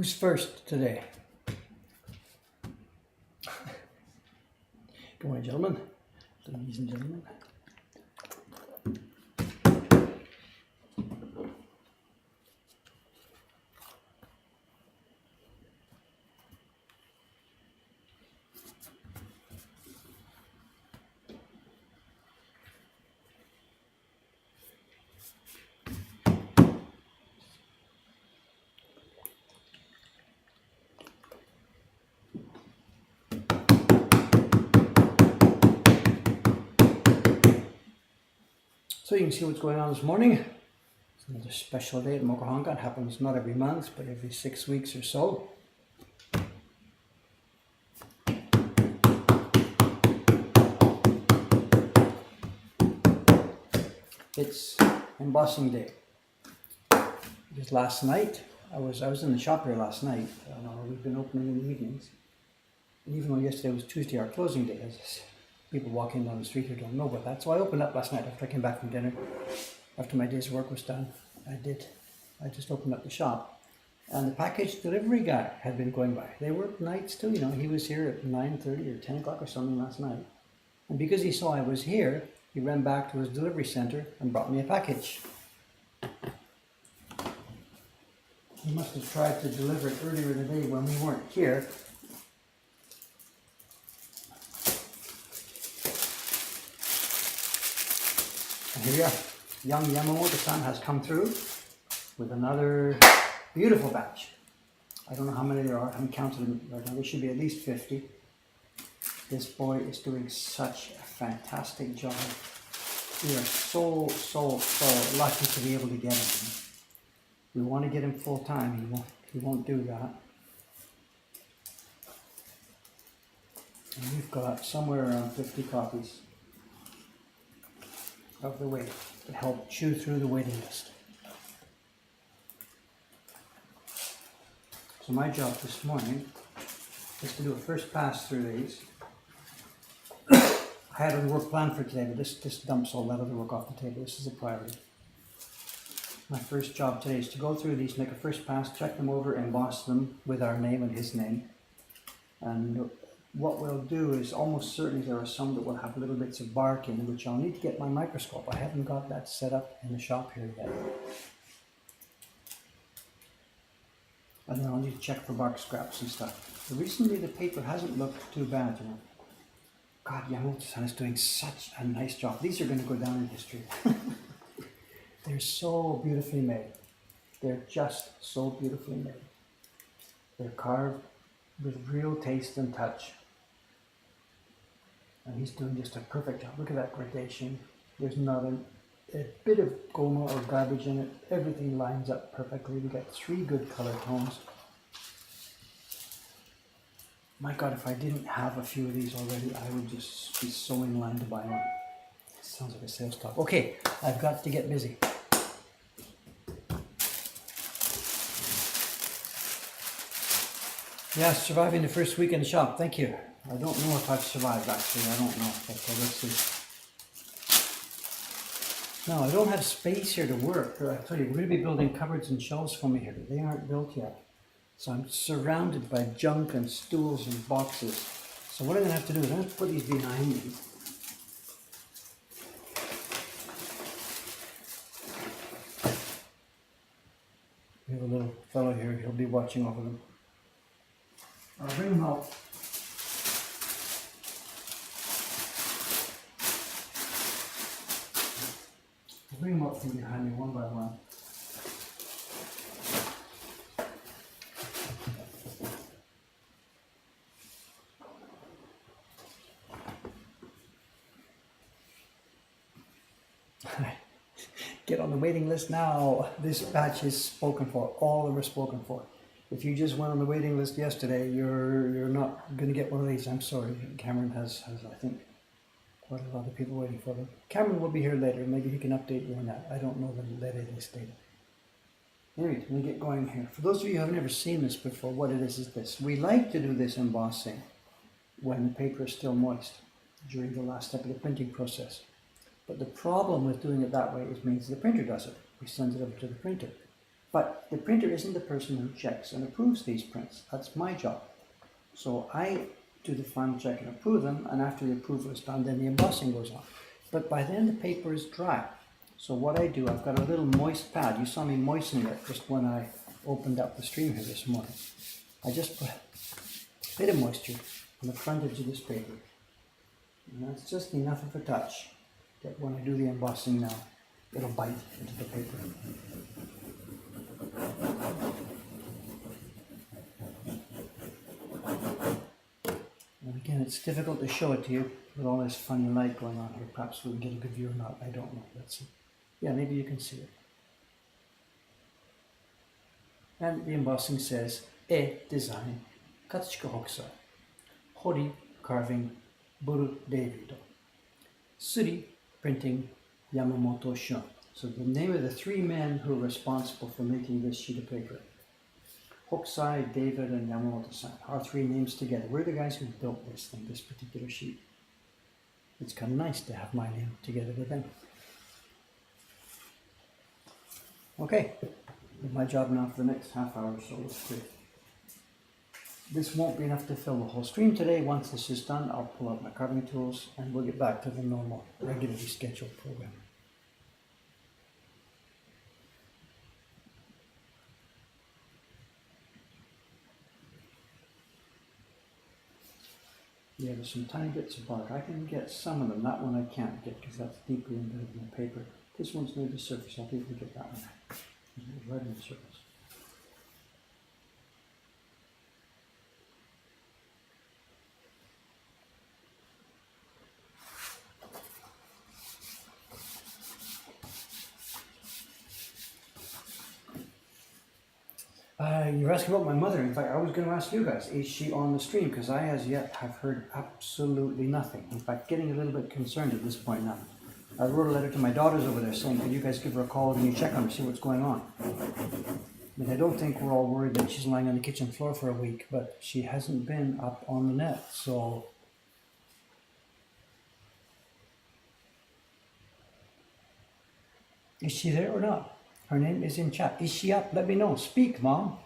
Who's first today? Good morning, gentlemen. Ladies and gentlemen. So you can see what's going on this morning. It's another special day at Mokahanga. It happens not every month, but every 6 weeks or so. It's embossing day. Because last night, I was in the shop here last night. We've been opening in the evenings. And even though yesterday was Tuesday, our closing day, as people walking down the street here don't know about that. So I opened up last night after I came back from dinner. After my day's work was done, I just opened up the shop. And the package delivery guy had been going by. They worked nights too, he was here at 9:30 or 10 o'clock or something last night. And because he saw I was here, he ran back to his delivery center and brought me a package. He must have tried to deliver it earlier in the day when we weren't here. And here we are. Young Yamamoto-san has come through with another beautiful batch. I don't know how many there are. I haven't counted them right now. There should be at least 50. This boy is doing such a fantastic job. We are so lucky to be able to get him. We want to get him full time. He won't do that. And we've got somewhere around 50 copies of the wait to help chew through the waiting list. So my job this morning is to do a first pass through these. I had a work plan for today, but this dumps all that other work off the table. This is a priority. My first job today is to go through these, make a first pass, check them over, emboss them with our name and his name. And what we'll do is almost certainly there are some that will have little bits of bark in, which I'll need to get my microscope. I haven't got that set up in the shop here yet. And then I'll need to check for bark scraps and stuff. But recently the paper hasn't looked too bad, God, Yamamoto-san is doing such a nice job. These are going to go down in history. They're so beautifully made. They're just so beautifully made. They're carved with real taste and touch. And he's doing just a perfect job. Look at that gradation. There's not a bit of goma or garbage in it. Everything lines up perfectly. We got 3 good color tones. My God, if I didn't have a few of these already, I would just be so in line to buy one. Sounds like a sales talk. Okay, I've got to get busy. Yeah, surviving the first week in the shop. Thank you. I don't know if I've survived, actually. I don't know. But let's see. No, I don't have space here to work. I tell you, we're going to be building cupboards and shelves for me here. They aren't built yet. So I'm surrounded by junk and stools and boxes. So what I'm going to have to do is I'm going to put these behind me. We have a little fellow here. He'll be watching over them. I'll bring them out. I'll bring them up from behind me one by one. Get on the waiting list now. This batch is spoken for. All of them are spoken for. If you just went on the waiting list yesterday, you're not going to get one of these. I'm sorry. Cameron has I think, quite a lot of people waiting for them. Cameron will be here later. Maybe he can update you on that. I don't know the latest data. Anyway, let me get going here. For those of you who have never seen this before, what it is this. We like to do this embossing when the paper is still moist during the last step of the printing process. But the problem with doing it that way is means the printer does it. We send it over to the printer. But the printer isn't the person who checks and approves these prints. That's my job. So I do the final check and approve them, and after the approval is done, then the embossing goes on. But by then the paper is dry. So what I do, I've got a little moist pad. You saw me moistening it just when I opened up the stream here this morning. I just put a bit of moisture on the front edge of this paper. And that's just enough of a touch that when I do the embossing now, it'll bite into the paper. And again, it's difficult to show it to you with all this funny light going on here. Perhaps we'll get a good view or not, I don't know. Let's see. Yeah, maybe you can see it. And the embossing says, E design, Katsushika Hokusai, Hori carving, Buru Davido, Suri printing, Yamamoto Shun. So the name of the three men who are responsible for making this sheet of paper. Hokusai, David, and Yamamoto-san, our three names together. We're the guys who built this thing, this particular sheet. It's kind of nice to have my name together with them. Okay, my job now for the next half hour or so is to... This won't be enough to fill the whole stream today. Once this is done, I'll pull out my carving tools and we'll get back to the normal, regularly scheduled program. Yeah, there's some tiny bits of bark. I can get some of them. That one I can't get because that's deeply embedded in the paper. This one's near the surface. I'll be able to get that one. It's right on the surface. You're asking about my mother. In fact, I was going to ask you guys, is she on the stream? Because I, as yet, have heard absolutely nothing. In fact, getting a little bit concerned at this point now. I wrote a letter to my daughters over there saying, can you guys give her a call and you check on her, see what's going on? I mean, I don't think we're all worried that she's lying on the kitchen floor for a week, but she hasn't been up on the net, so... Is she there or not? Her name is in chat. Is she up? Let me know. Speak, Mom.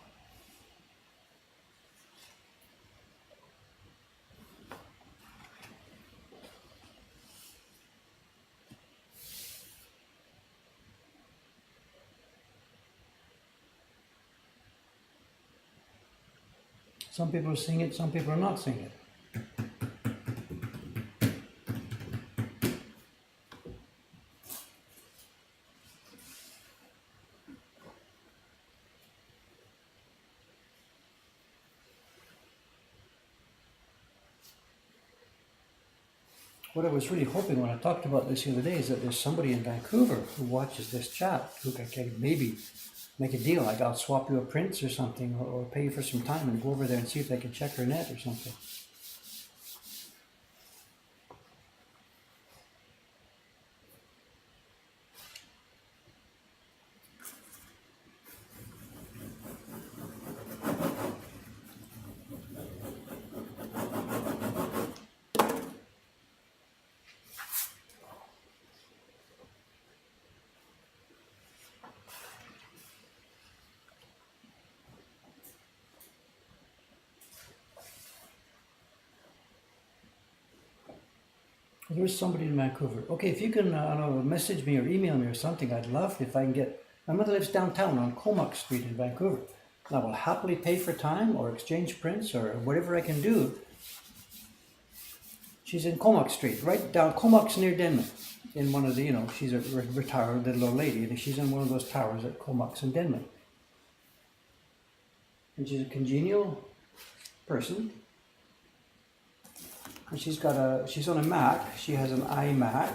Some people are seeing it, some people are not seeing it. What I was really hoping when I talked about this the other day is that there's somebody in Vancouver who watches this chat who can maybe make a deal, like I'll swap you a prints or something, or pay you for some time and go over there and see if they can check her net or something. There's somebody in Vancouver. Okay, if you can message me or email me or something, I'd love if I can get... My mother lives downtown on Comox Street in Vancouver. And I will happily pay for time or exchange prints or whatever I can do. She's in Comox Street, right down Comox near Denman. In one of the, she's a retired little old lady. And she's in one of those towers at Comox in Denman. And she's a congenial person. And she's on a Mac. She has an iMac,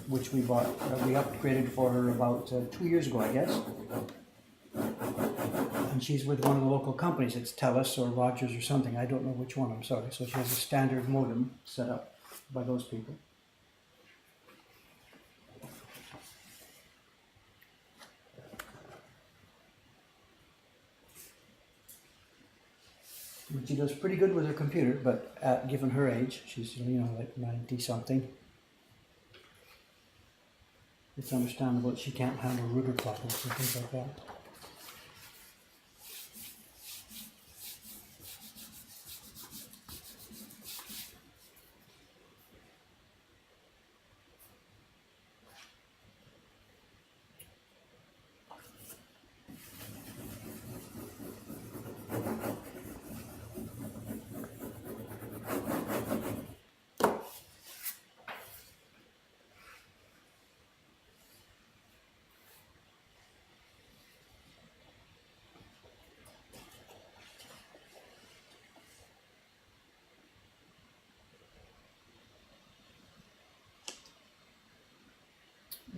which we bought, we upgraded for her about 2 years ago, I guess. And she's with one of the local companies. It's TELUS or Rogers or something. I don't know which one, I'm sorry. So she has a standard modem set up by those people. She does pretty good with her computer, but given her age, she's like 90 something. It's understandable that she can't handle router problems and things like that.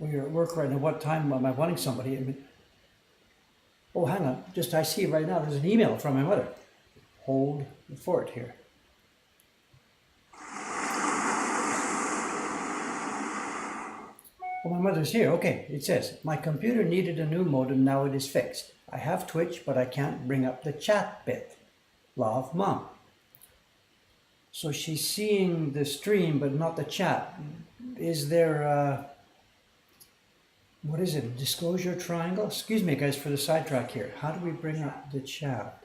you're at work right now, what time am I wanting somebody? I mean, oh, hang on. Just I see right now, there's an email from my mother. Hold the fort here. Oh, my mother's here. Okay, it says, my computer needed a new modem, now it is fixed. I have Twitch, but I can't bring up the chat bit. Love, Mom. So she's seeing the stream, but not the chat. Is there what is it, a disclosure triangle? Excuse me, guys, for the sidetrack here. How do we bring up the chat?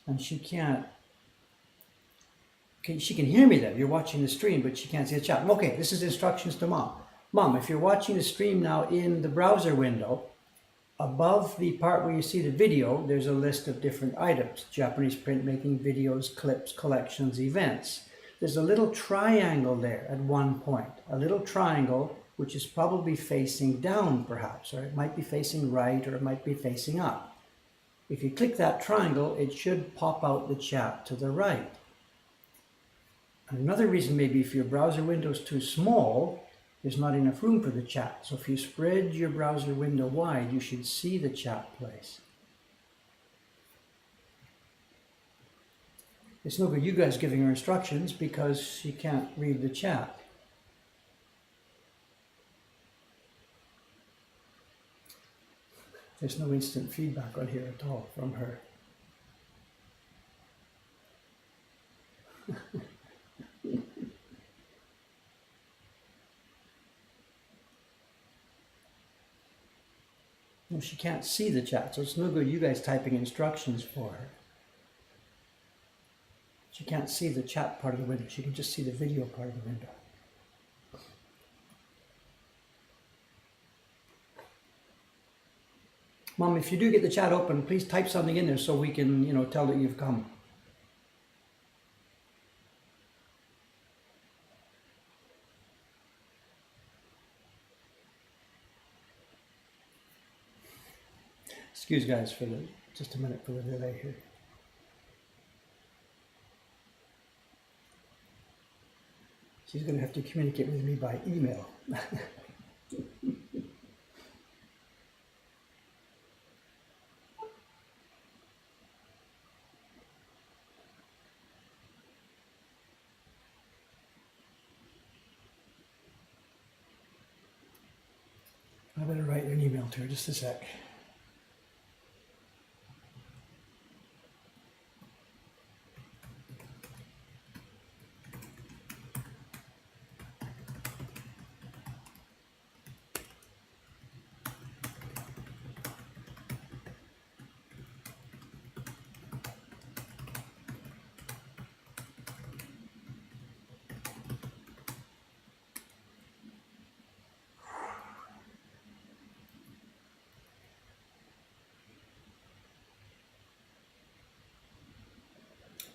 And she can't. Okay, she can hear me then. You're watching the stream, but she can't see the chat. Okay, this is instructions to Mom. Mom, if you're watching the stream now in the browser window, above the part where you see the video, there's a list of different items. Japanese printmaking, videos, clips, collections, events. There's a little triangle there at one point. A little triangle which is probably facing down perhaps, or it might be facing right, or it might be facing up. If you click that triangle, it should pop out the chat to the right. Another reason maybe if your browser window is too small, there's not enough room for the chat. So if you spread your browser window wide, you should see the chat place. It's no good you guys giving her instructions because she can't read the chat. There's no instant feedback on here at all from her. No, she can't see the chat, so it's no good you guys typing instructions for her. She can't see the chat part of the window. She can just see the video part of the window. Mom, if you do get the chat open, please type something in there so we can, tell that you've come. Excuse guys for just a minute for the delay here. She's going to have to communicate with me by email. I better write an email to her, just a sec.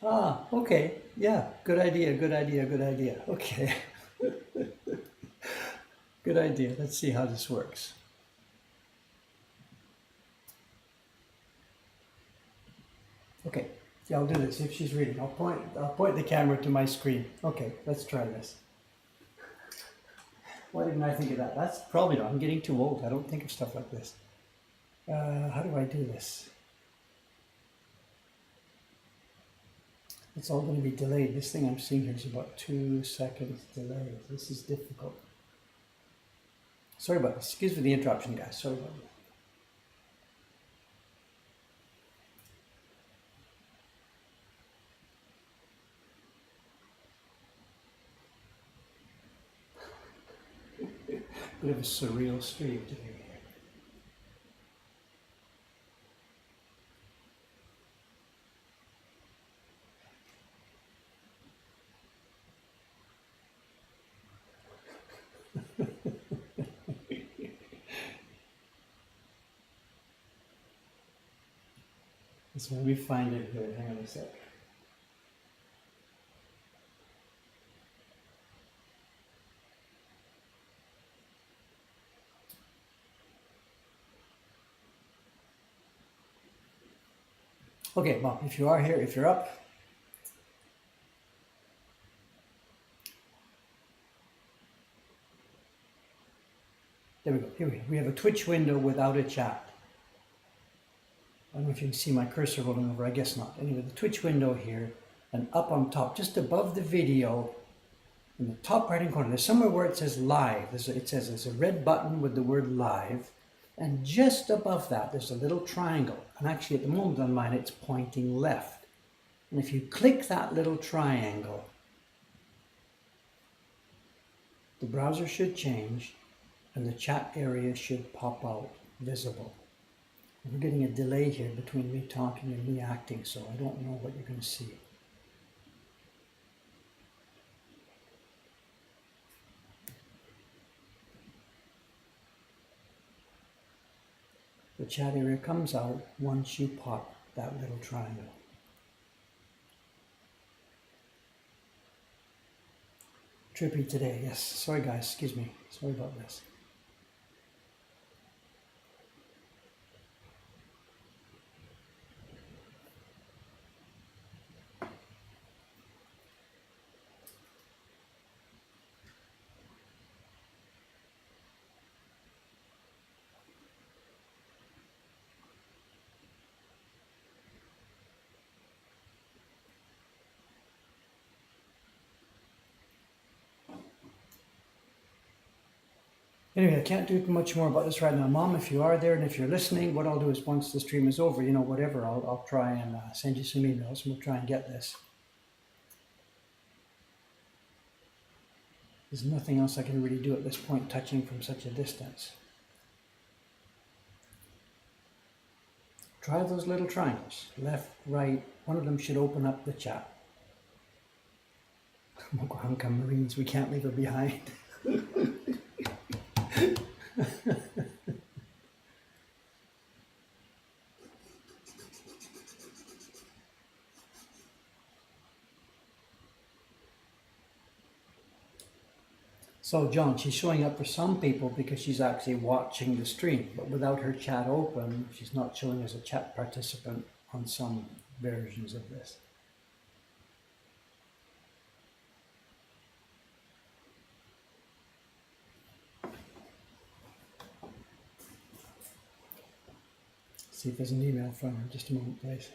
Ah, okay. Yeah, good idea, good idea, good idea. Okay. Good idea. Let's see how this works. Okay, yeah, I'll do this if she's reading. I'll point the camera to my screen. Okay, let's try this. Why didn't I think of that? That's probably not. I'm getting too old. I don't think of stuff like this. How do I do this? It's all going to be delayed. This thing I'm seeing here is about 2 seconds delayed. This is difficult. Sorry about this. Excuse me for the interruption, guys. Sorry about that. Bit of a surreal stream today. So let me find it here. Hang on a sec. Okay, Mom, if you are here, if you're up. There we go. Here we have a Twitch window without a chat. I don't know if you can see my cursor rolling over. I guess not. Anyway, the Twitch window here, and up on top, just above the video, in the top right hand corner, there's somewhere where it says live. It says there's a red button with the word live, and just above that, there's a little triangle. And actually, at the moment on mine, it's pointing left. And if you click that little triangle, the browser should change, and the chat area should pop out, visible. We're getting a delay here between me talking and me acting, so I don't know what you're going to see. The chat area comes out once you pop that little triangle. Trippy today, yes. Sorry guys, excuse me. Sorry about this. Anyway, I can't do much more about this right now. Mom, if you are there and if you're listening, what I'll do is once the stream is over, whatever, I'll try and send you some emails and we'll try and get this. There's nothing else I can really do at this point, touching from such a distance. Try those little triangles, left, right. One of them should open up the chat. Mokohanka Marines, we can't leave her behind. So John, she's showing up for some people because she's actually watching the stream, but without her chat open, she's not showing as a chat participant on some versions of this. See if there's an email from her. Just a moment, please.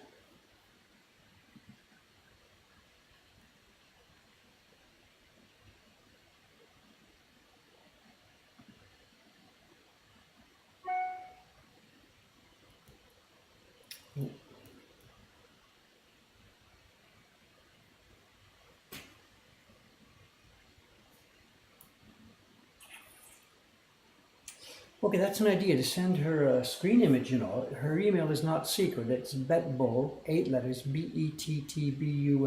Okay, that's an idea, to send her a screen image, Her email is not secret. It's betbull, 8 letters, BETTBULL,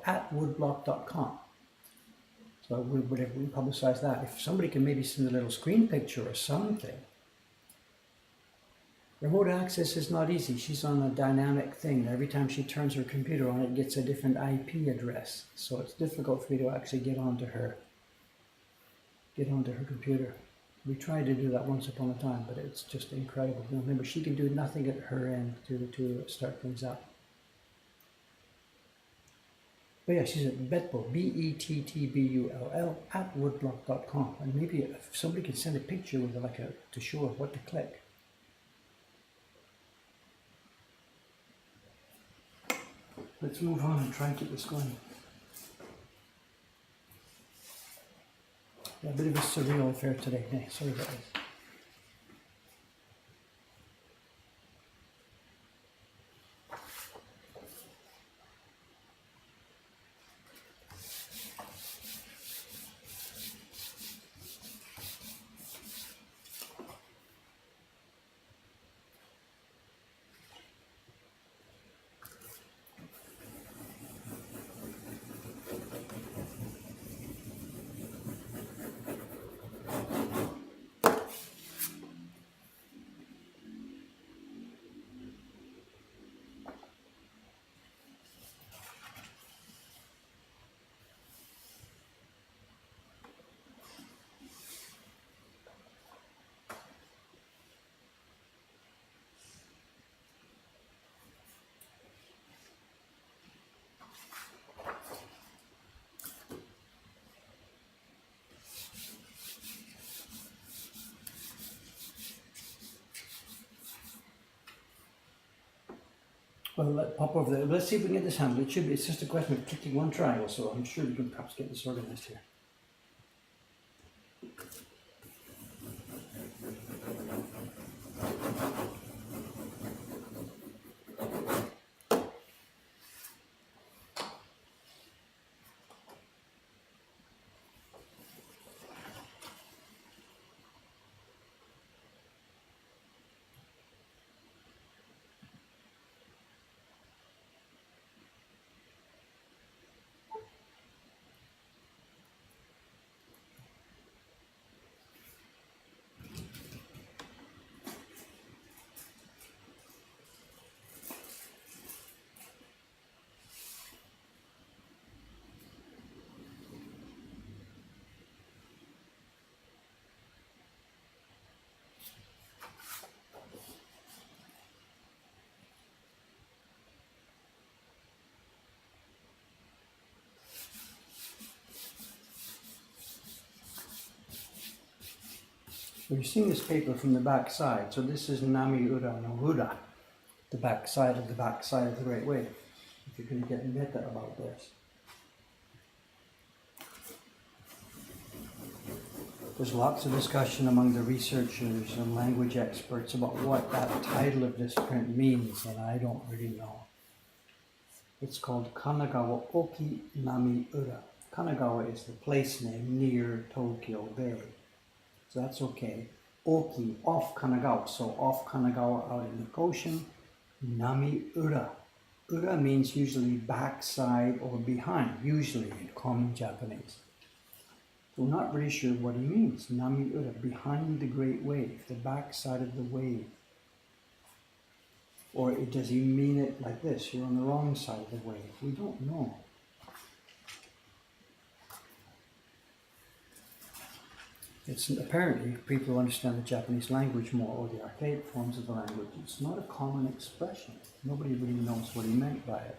@woodblock.com. So we publicize that. If somebody can maybe send a little screen picture or something. Remote access is not easy. She's on a dynamic thing. Every time she turns her computer on, it gets a different IP address. So it's difficult for me to actually get onto her computer. We tried to do that once upon a time, but it's just incredible. Remember, she can do nothing at her end to start things up. But yeah, she's at betbull, BETTBULL, @woodblock.com. And maybe if somebody could send a picture with to show her what to click. Let's move on and try and keep this going. Yeah, a bit of a surreal affair today. Hey, sorry about this. Well, pop over there. Let's see if we can get this handled. It should be. It's just a question of clicking one triangle, so I'm sure we can perhaps get this organized here. So you're seeing this paper from the back side. So this is Nami Ura no Ura, the back side of the Great Wave. If you're going to get meta about this. There's lots of discussion among the researchers and language experts about what that title of this print means, and I don't really know. It's called Kanagawa Oki Nami Ura. Kanagawa is the place name near Tokyo Bay. So that's okay. Oki, off Kanagawa. So off Kanagawa out in the ocean. Nami Ura. Ura means usually backside or behind, usually in common Japanese. So we're not really sure what he means. Nami Ura, behind the great wave, the backside of the wave. Or does he mean it like this? You're on the wrong side of the wave. We don't know. It's apparently people who understand the Japanese language more, or the archaic forms of the language. It's not a common expression. Nobody really knows what he meant by it.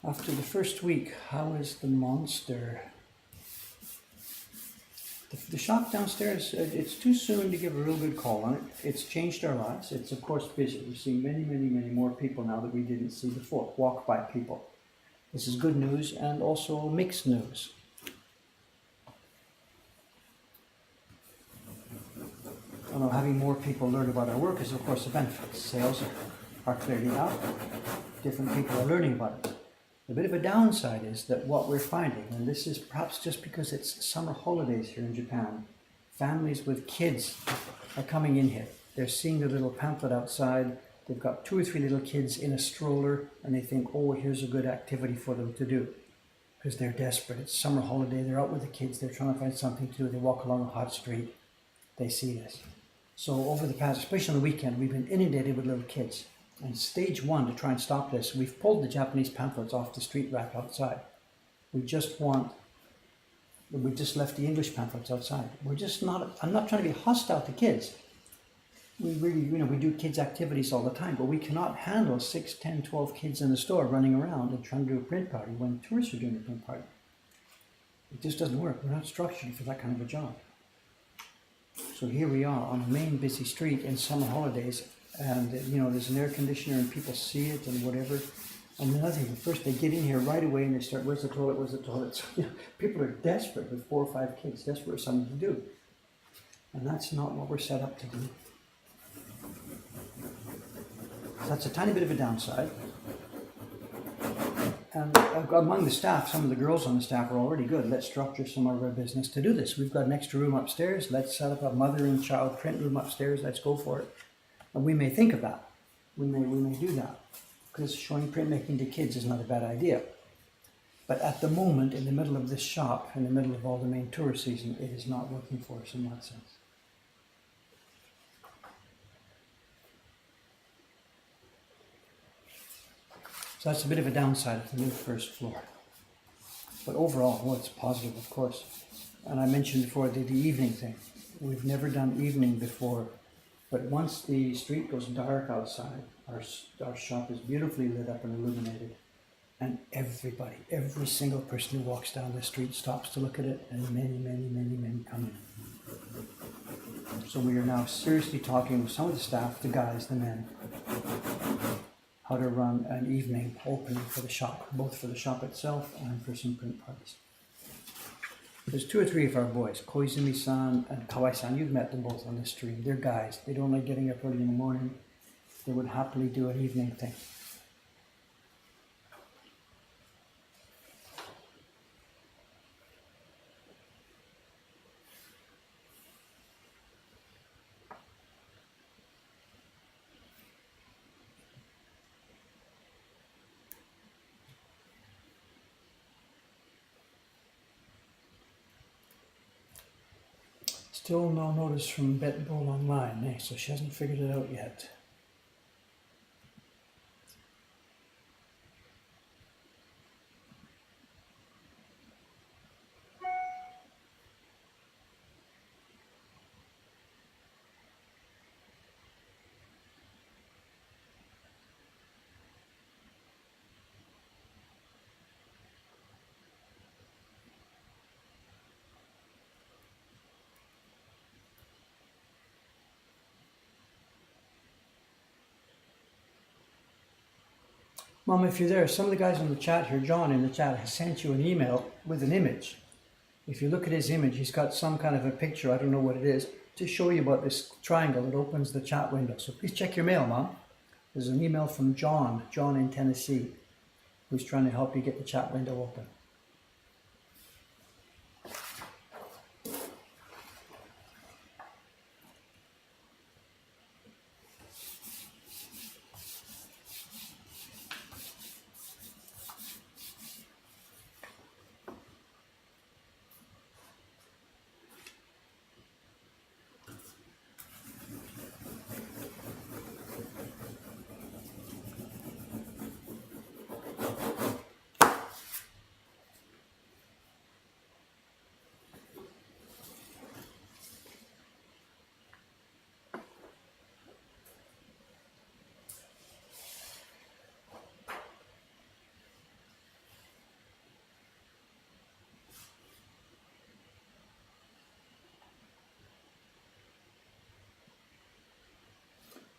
After the first week, how is the monster? The shop downstairs, it's too soon to give a real good call on it. It's changed our lives. It's of course busy. We're seeing many, many, many more people now that we didn't see before. Walk by people. This is good news and also mixed news. I know having more people learn about our work is of course a benefit. Sales are clearly out. Different people are learning about it. The bit of a downside is that what we're finding, and this is perhaps just because it's summer holidays here in Japan, families with kids are coming in here. They're seeing the little pamphlet outside. They've got 2 or 3 little kids in a stroller, and they think, oh, here's a good activity for them to do. Because they're desperate. It's summer holiday. They're out with the kids. They're trying to find something to do. They walk along a hot street. They see this. So over the past, especially on the weekend, we've been inundated with little kids. And stage 1 to try and stop this, we've pulled the Japanese pamphlets off the street rack outside. We just left the English pamphlets outside. I'm not trying to be hostile to kids. We really, we do kids' activities all the time, but we cannot handle 6, 10, 12 kids in the store running around and trying to do a print party when tourists are doing a print party. It just doesn't work. We're not structured for that kind of a job. So here we are on a main busy street in summer holidays, and there's an air conditioner and people see it and whatever. And another thing, first they get in here right away and they start, where's the toilet, where's the toilet? So, people are desperate with 4 or 5 kids, desperate for something to do. And that's not what we're set up to do. So that's a tiny bit of a downside. And among the staff, some of the girls on the staff are already good. Let's structure some of our business to do this. We've got an extra room upstairs. Let's set up a mother and child print room upstairs. Let's go for it. And we may think of that. We may do that. Because showing printmaking to kids is not a bad idea. But at the moment, in the middle of this shop, in the middle of all the main tourist season, it is not working for us in that sense. So that's a bit of a downside of the new first floor. But overall, well, it's positive, of course. And I mentioned before the evening thing. We've never done evening before, but once the street goes dark outside, our shop is beautifully lit up and illuminated. And everybody, every single person who walks down the street stops to look at it, and many, many, many, many come in. So we are now seriously talking with some of the staff, the guys, the men, how to run an evening opening for the shop, both for the shop itself and for some print parties. There's 2 or 3 of our boys, Koizumi-san and Kawai-san. You've met them both on the stream. They're guys. They don't like getting up early in the morning. They would happily do an evening thing. Still no notice from Bet Bull online, eh? So she hasn't figured it out yet. Mom, if you're there, some of the guys in the chat here, John in the chat, has sent you an email with an image. If you look at his image, he's got some kind of a picture, I don't know what it is, to show you about this triangle that opens the chat window. So please check your mail, Mom. There's an email from John in Tennessee, who's trying to help you get the chat window open.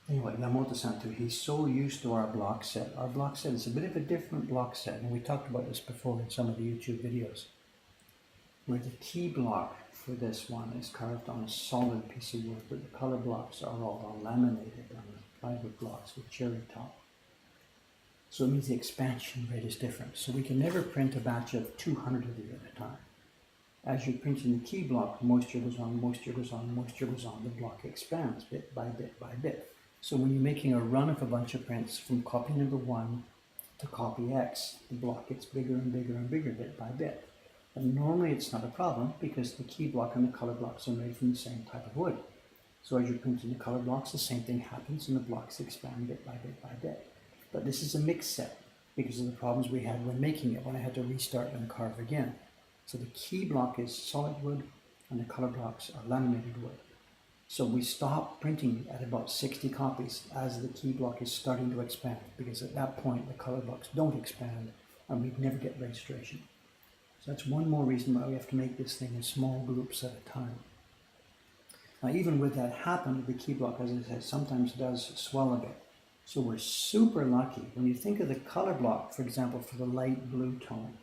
Anyway, Yamamoto-san too, he's so used to our block set. Our block set is a bit of a different block set, and we talked about this before in some of the YouTube videos, where the key block for this one is carved on a solid piece of wood, but the color blocks are all laminated on plywood blocks with cherry top. So it means the expansion rate is different. So we can never print a batch of 200 of these at a time. As you're printing the key block, moisture goes on, moisture goes on, moisture goes on, the block expands bit by bit by bit. So when you're making a run of a bunch of prints from copy number 1 to copy X, the block gets bigger and bigger and bigger bit by bit. And normally it's not a problem because the key block and the color blocks are made from the same type of wood. So as you're printing the color blocks, the same thing happens and the blocks expand bit by bit by bit. But this is a mixed set because of the problems we had when making it, when I had to restart and carve again. So the key block is solid wood and the color blocks are laminated wood. So we stop printing at about 60 copies as the key block is starting to expand, because at that point the color blocks don't expand and we'd never get registration. So that's one more reason why we have to make this thing in small groups at a time. Now even with that happened, the key block, as I said, sometimes does swell a bit. So we're super lucky. When you think of the color block, for example, for the light blue tone,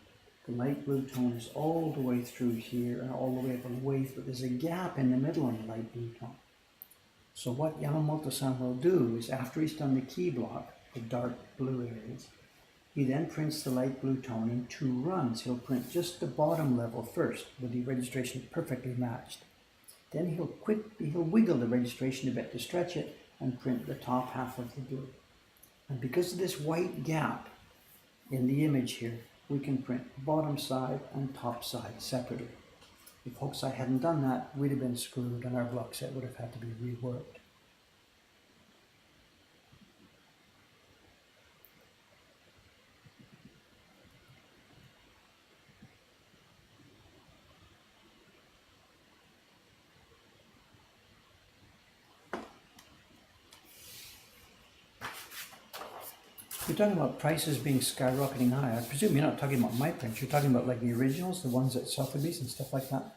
the light blue tone is all the way through here and all the way up on the wave, but there's a gap in the middle on the light blue tone. So what Yamamoto-san will do is, after he's done the key block, the dark blue areas, he then prints the light blue tone in 2 runs. He'll print just the bottom level first with the registration perfectly matched. Then he'll wiggle the registration a bit to stretch it and print the top half of the blue. And because of this white gap in the image here, we can print bottom side and top side separately. If Hokusai hadn't done that, we'd have been screwed and our block set would have had to be reworked. You're talking about prices being skyrocketing high. I presume you're not talking about my prints. You're talking about like the originals, the ones at Sotheby's and stuff like that.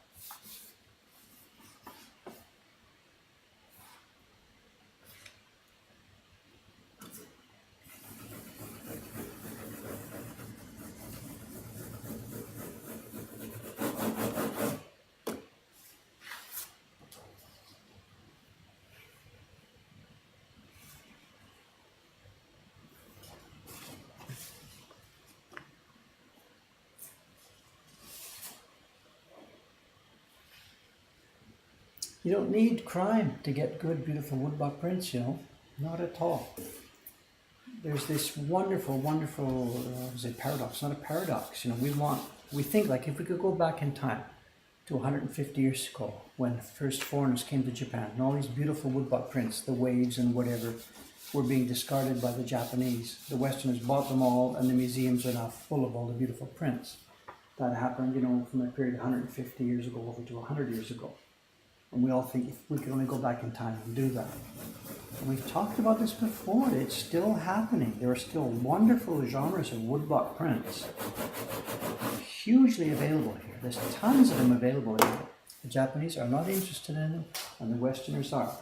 You don't need crime to get good, beautiful woodblock prints, you know, not at all. There's this wonderful, wonderful, is it paradox? Not a paradox, you know, we think like if we could go back in time to 150 years ago when first foreigners came to Japan and all these beautiful woodblock prints, the waves and whatever, were being discarded by the Japanese. The Westerners bought them all and the museums are now full of all the beautiful prints. That happened, you know, from a period of 150 years ago over to 100 years ago. And we all think if we could only go back in time and do that. And we've talked about this before, it's still happening. There are still wonderful genres of woodblock prints, hugely available here. There's tons of them available here. The Japanese are not interested in them, and the Westerners are.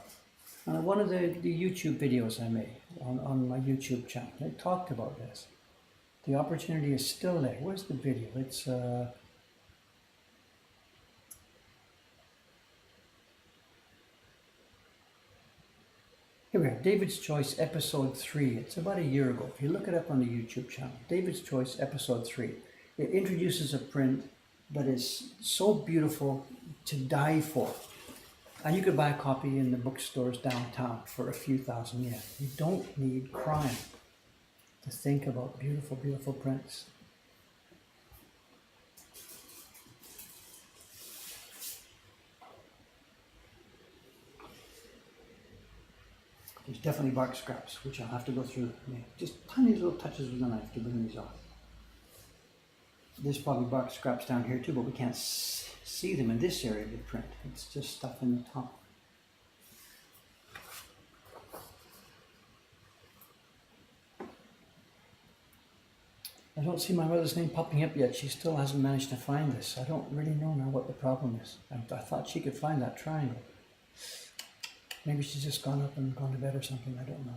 And one of the YouTube videos I made on my YouTube channel, I talked about this. The opportunity is still there. Where's the video? It's here we are, David's Choice episode 3. It's about a year ago. If you look it up on the YouTube channel, David's Choice episode 3. It introduces a print that is so beautiful to die for. And you could buy a copy in the bookstores downtown for a few thousand yen. You don't need crime to think about beautiful, beautiful prints. There's definitely bark scraps, which I'll have to go through. Just tiny little touches with a knife to bring these off. There's probably bark scraps down here too, but we can't see them in this area of the print. It's just stuff in the top. I don't see my mother's name popping up yet. She still hasn't managed to find this. I don't really know now what the problem is. I thought she could find that triangle. Maybe she's just gone up and gone to bed or something, I don't know.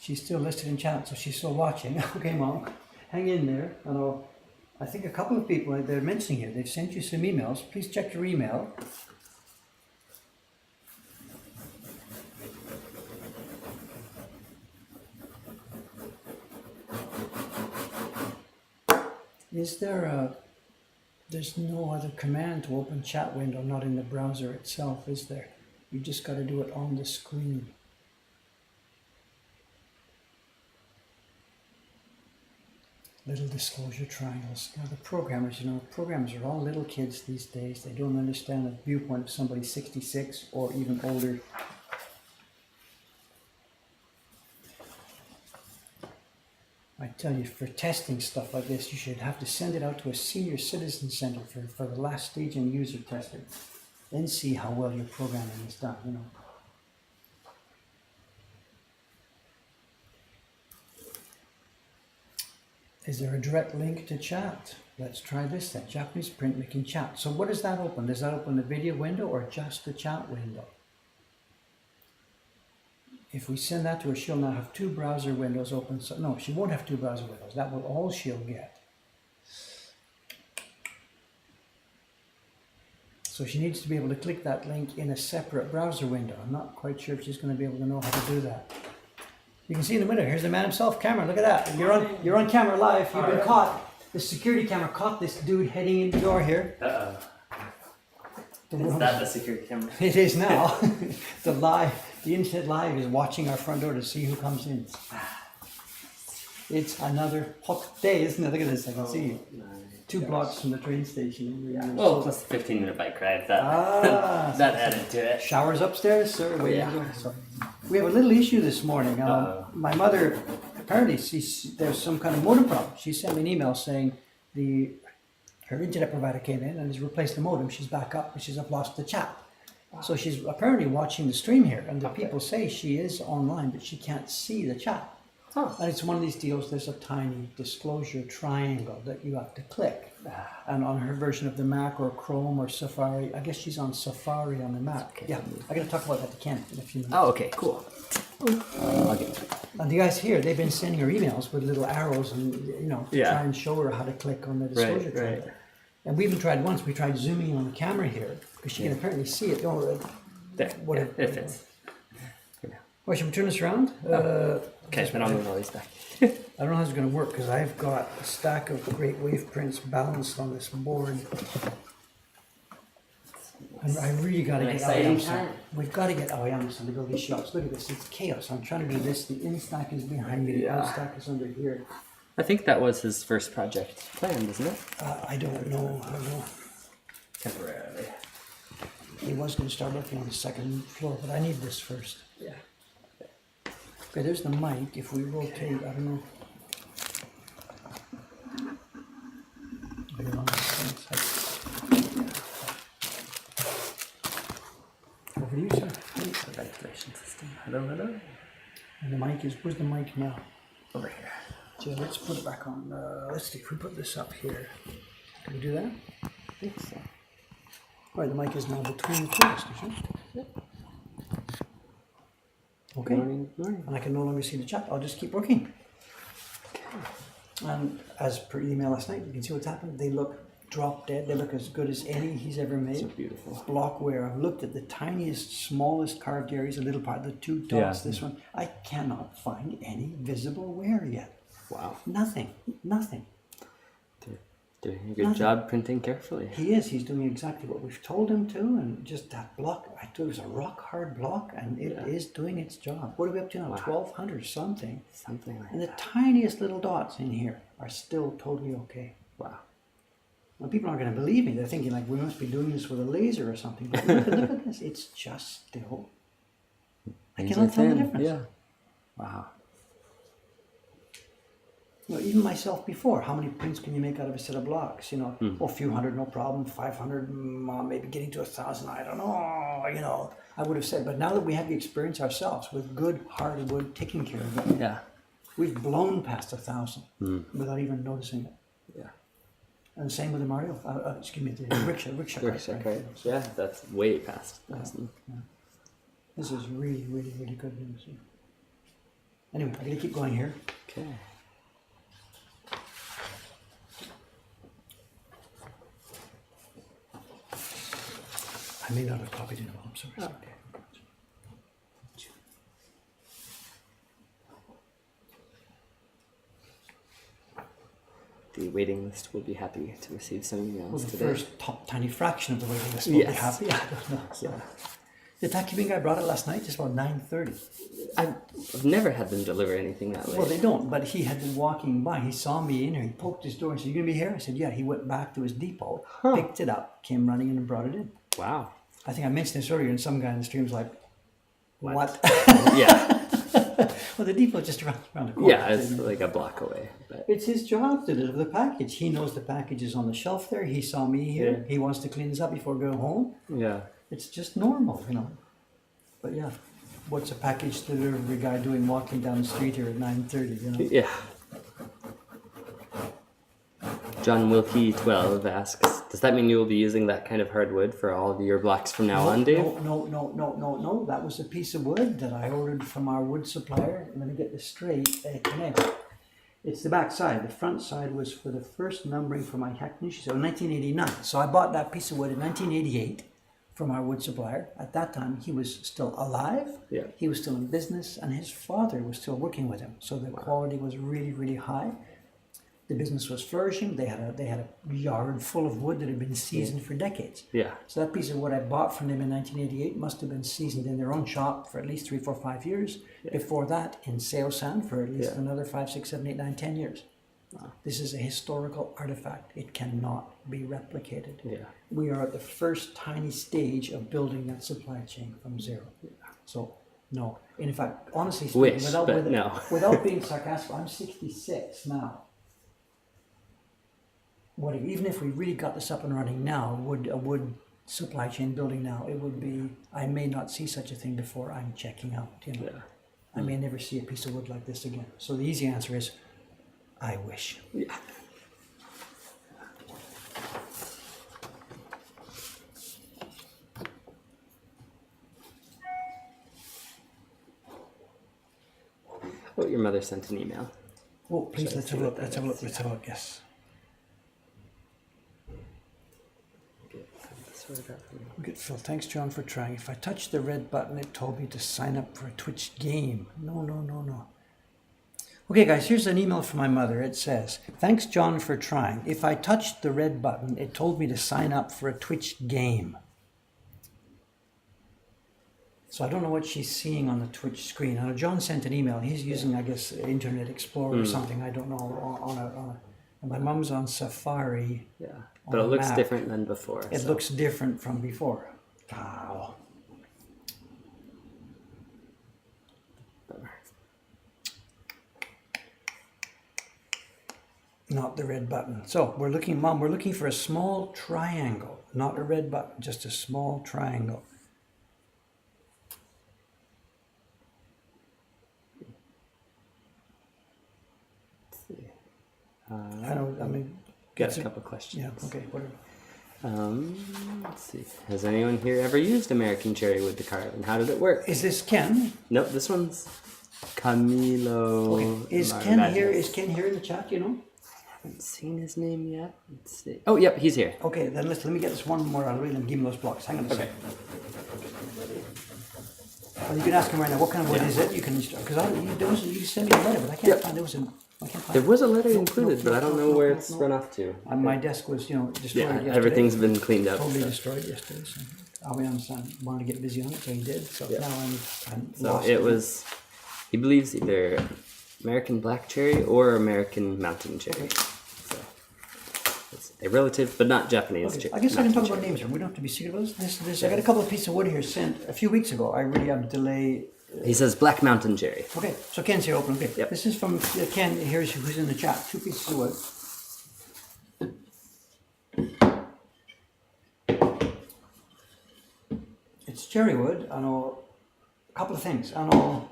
She's still listed in chat, so she's still watching. Okay, Mom, hang in there. And I think a couple of people, they're mentioning here, they've sent you some emails. Please check your email. Is there there's no other command to open chat window, not in the browser itself, is there? You just got to do it on the screen. Little disclosure triangles. Now the programmers, programmers are all little kids these days. They don't understand the viewpoint of somebody 66 or even older. I tell you, for testing stuff like this, you should have to send it out to a senior citizen center for the last stage in user testing. Then see how well your programming is done, Is there a direct link to chat? Let's try this then. Japanese printmaking chat. So what does that open? Does that open the video window or just the chat window? If we send that to her, she'll now have 2 browser windows open. So no, she won't have 2 browser windows. That will all she'll get. So she needs to be able to click that link in a separate browser window. I'm not quite sure if she's going to be able to know how to do that. You can see in the window, here's the man himself, Cameron, look at that. You're on camera live, you've been caught. The security camera caught this dude heading in the door here. Is that the security camera? It is now. The internet live is watching our front door to see who comes in. It's another hot day, isn't it? Look at this, I can see you. 2 blocks from the train station. Yeah. Well, plus the 15-minute bike ride. That added to it. Showers upstairs, sir. So, we have a little issue this morning. My mother, apparently, there's some kind of modem problem. She sent me an email saying her internet provider came in and has replaced the modem. She's back up, but she's lost the chat. So she's apparently watching the stream here, and the people say she is online, but she can't see the chat. Huh. And it's one of these deals, there's a tiny disclosure triangle that you have to click. And on her version of the Mac or Chrome or Safari, I guess she's on Safari on the Mac. Okay. Yeah, I got to talk about that to Ken in a few minutes. Oh, okay, cool. I'll get to it. And the guys here, they've been sending her emails with little arrows and, to Yeah. try and show her how to click on the disclosure triangle. Right. And we even tried once, we tried zooming on the camera here, because she can apparently see it. There, What yeah, it- it fits. Well, should we turn this around? Okay, then I'll move all these back. I don't know how it's going to work because I've got a stack of great wave prints balanced on this board. And I really got to An get exciting out. time. We've got to get out to build these shots. Look at this, it's chaos. I'm trying to do this. The in stack is behind me. The out stack is under here. I think that was his first project planned, isn't it? I don't know. Temporarily. He was going to start working on the second floor, but I need this first. Yeah. Okay, there's the mic. If we rotate, I don't know. Over to you, sir. The ventilation system. Hello, hello. And the mic is, where's the mic now? Over here. So let's put it back on. Let's see if we put this up here. Can we do that? I think so. All right, the mic is now between the two of us, Yep. Okay. Morning, morning. And I can no longer see the chat. I'll just keep working. And as per email last night, you can see what's happened. They look drop dead. They look as good as any he's ever made. So beautiful. Blockware. I've looked at the tiniest, smallest carved areas, a little part, the two dots, this one. I cannot find any visible wear yet. Wow. Nothing. They're doing a good job printing carefully. He is. He's doing exactly what we've told him to, and just that block. I thought it was a rock hard block, and it is doing its job. What are we up to now? 1,200 something. Something like And the that. tiniest little dots in here are still totally okay. Wow. Well, people aren't going to believe me. They're thinking like we must be doing this with a laser or something. But look at this. It's just still. I cannot tell the difference. Yeah. Wow. Even myself before, how many prints can you make out of a set of blocks? A few hundred, no problem. 500, maybe getting to 1,000. I don't know. I would have said, but now that we have the experience ourselves with good hardwood taking care of it, Yeah. we've blown past 1,000 without even noticing it. Yeah. And same with the Mario. Excuse me, the rickshaw. Okay. Yeah, that's way past 1,000. This is really, really, really good news. Anyway, I'm going to keep going here. Okay. I may not have copied it. I'm sorry. Okay. The waiting list will be happy to receive some emails Well, the today. first top tiny fraction of the waiting list will be happy. I don't know. So. Yeah. The tacky guy brought it last night, just about 9:30. I've never had them deliver anything that late. Well, they don't, but he had been walking by. He saw me in here. He poked his door and said, "You gonna be here?" I said, "Yeah." He went back to his depot, picked it up, came running in and brought it in. Wow. I think I mentioned this earlier, and some guy in the stream was like, "What?" Yeah. Well, the depot just around the corner. Yeah, it's like a block away. But It's his job to deliver the package. He knows the package is on the shelf there. He saw me here. Yeah. He wants to clean this up before going home. yeah. It's just normal, But yeah, what's a package delivery guy doing walking down the street here at 9:30? Yeah. John Wilkie 12 asks, does that mean you will be using that kind of hardwood for all of your blocks from now on, Dave? No. That was a piece of wood that I ordered from our wood supplier. Let me get this straight. It's the back side. The front side was for the first numbering for my Hackney, so 1989. So I bought that piece of wood in 1988 from our wood supplier. At that time, he was still alive. Yeah. He was still in business, and his father was still working with him. So the quality was really, really high. The business was flourishing. They had a yard full of wood that had been seasoned for decades. Yeah. So that piece of wood I bought from them in 1988 must have been seasoned in their own shop for at least 3, 4, 5 years. Yeah. Before that, in sale sand for at least Yeah. another 5, 6, 7, 8, 9, 10 years. Wow. This is a historical artifact. It cannot be replicated. Yeah. We are at the first tiny stage of building that supply chain from zero. So, no. In fact, honestly speaking, Wish, but no. without being sarcastic, I'm 66 now. Even if we really got this up and running now, a wood supply chain building now, it would be, I may not see such a thing before I'm checking out. Yeah. I may never see a piece of wood like this again. So the easy answer is, I wish. Yeah. Oh, your mother sent an email. Oh, please, Shall I let's see have a what look, that let's have a look, is? let's have a look, yes. Good, Phil. Thanks, John, for trying. If I touched the red button, it told me to sign up for a Twitch game. No, no, no, no. Okay, guys, here's an email from my mother. It says, thanks, John, for trying. If I touched the red button, it told me to sign up for a Twitch game. So I don't know what she's seeing on the Twitch screen. Now, John sent an email. He's using, I guess, Internet Explorer or something. I don't know. And my mum's on Safari. Yeah, but it looks map. different than before. It looks different from before. Wow. Not the red button. So we're looking, Mom, we're looking for a small triangle, not a red button, just a small triangle. I don't, I mean, Got a couple questions. yeah, okay, whatever. Let's see. Has anyone here ever used American cherry wood to carve, and how did it work? Is this Ken? Nope, this one's Camilo. Okay. Is Ken here? Is Ken here in the chat, you know? Haven't seen his name yet. Let's see. Oh, yep, he's here. Okay, then let me get this one more out of the way and give me those blocks. Hang on a second. Well, you can ask him right now, what kind of wood is it? You can, because you sent me a letter, but I can't find, I can't find There was a letter included, but I don't know where it's run off to. My desk was, destroyed Yeah, yesterday. everything's been cleaned up. Totally so. destroyed yesterday. So Albion wanted to get busy on it, so he did. So now I'm So lost. it was, he believes either American black cherry or American mountain cherry. So it's a relative, but not Japanese Okay, cherry. I guess I can talk about cherry. names here. We don't have to be secret about this. I got a couple of pieces of wood here sent a few weeks ago. I really have to delay. He says black mountain cherry. Okay, so Ken's here, open. Okay, Yep. this is from Ken. Here's who's in the chat. 2 pieces of wood. It's cherry wood. I know a couple of things. I know,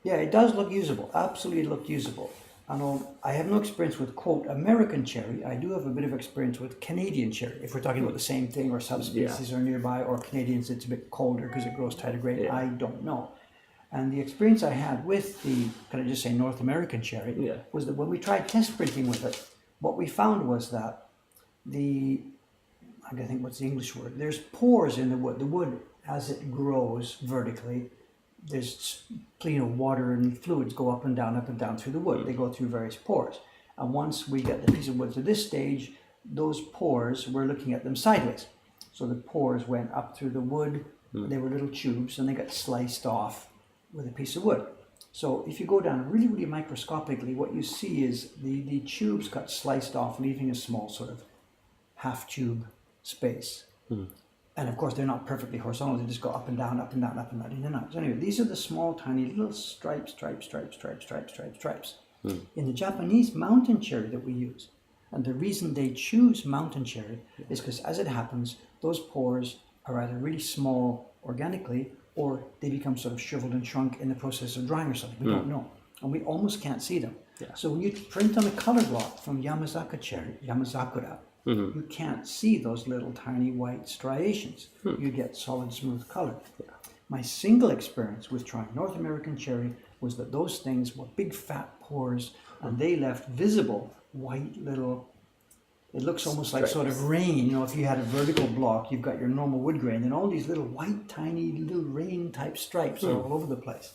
yeah, it does look usable. Absolutely look usable. I know I have no experience with, quote, American cherry. I do have a bit of experience with Canadian cherry. If we're talking about the same thing or subspecies or nearby, or Canadians, it's a bit colder because it grows tighter grain. Yeah. I don't know. And the experience I had with the, can I just say North American cherry, was that when we tried test printing with it, what we found was that I gotta think what's the English word, there's pores in the wood. The wood, as it grows vertically, there's water and fluids go up and down through the wood. They go through various pores. And once we get the piece of wood to this stage, those pores, we're looking at them sideways. So the pores went up through the wood, they were little tubes, and they got sliced off with a piece of wood. So if you go down really, really microscopically, what you see is the tubes got sliced off, leaving a small sort of half tube space. And of course, they're not perfectly horizontal. They just go up and down, up and down, up and down, in and out. So anyway, these are the small, tiny little stripes. In the Japanese mountain cherry that we use. And the reason they choose mountain cherry is because, as it happens, those pores are either really small organically, or they become sort of shriveled and shrunk in the process of drying or something. We don't know. And we almost can't see them. Yeah. So when you print on a color block from Yamazakura, you can't see those little tiny white striations. You get solid, smooth color. Yeah. My single experience with trying North American cherry was that those things were big fat pores, and they left visible white little, it looks almost like sort of rain. If you had a vertical block, you've got your normal wood grain, and all these little white, tiny little rain type stripes are all over the place.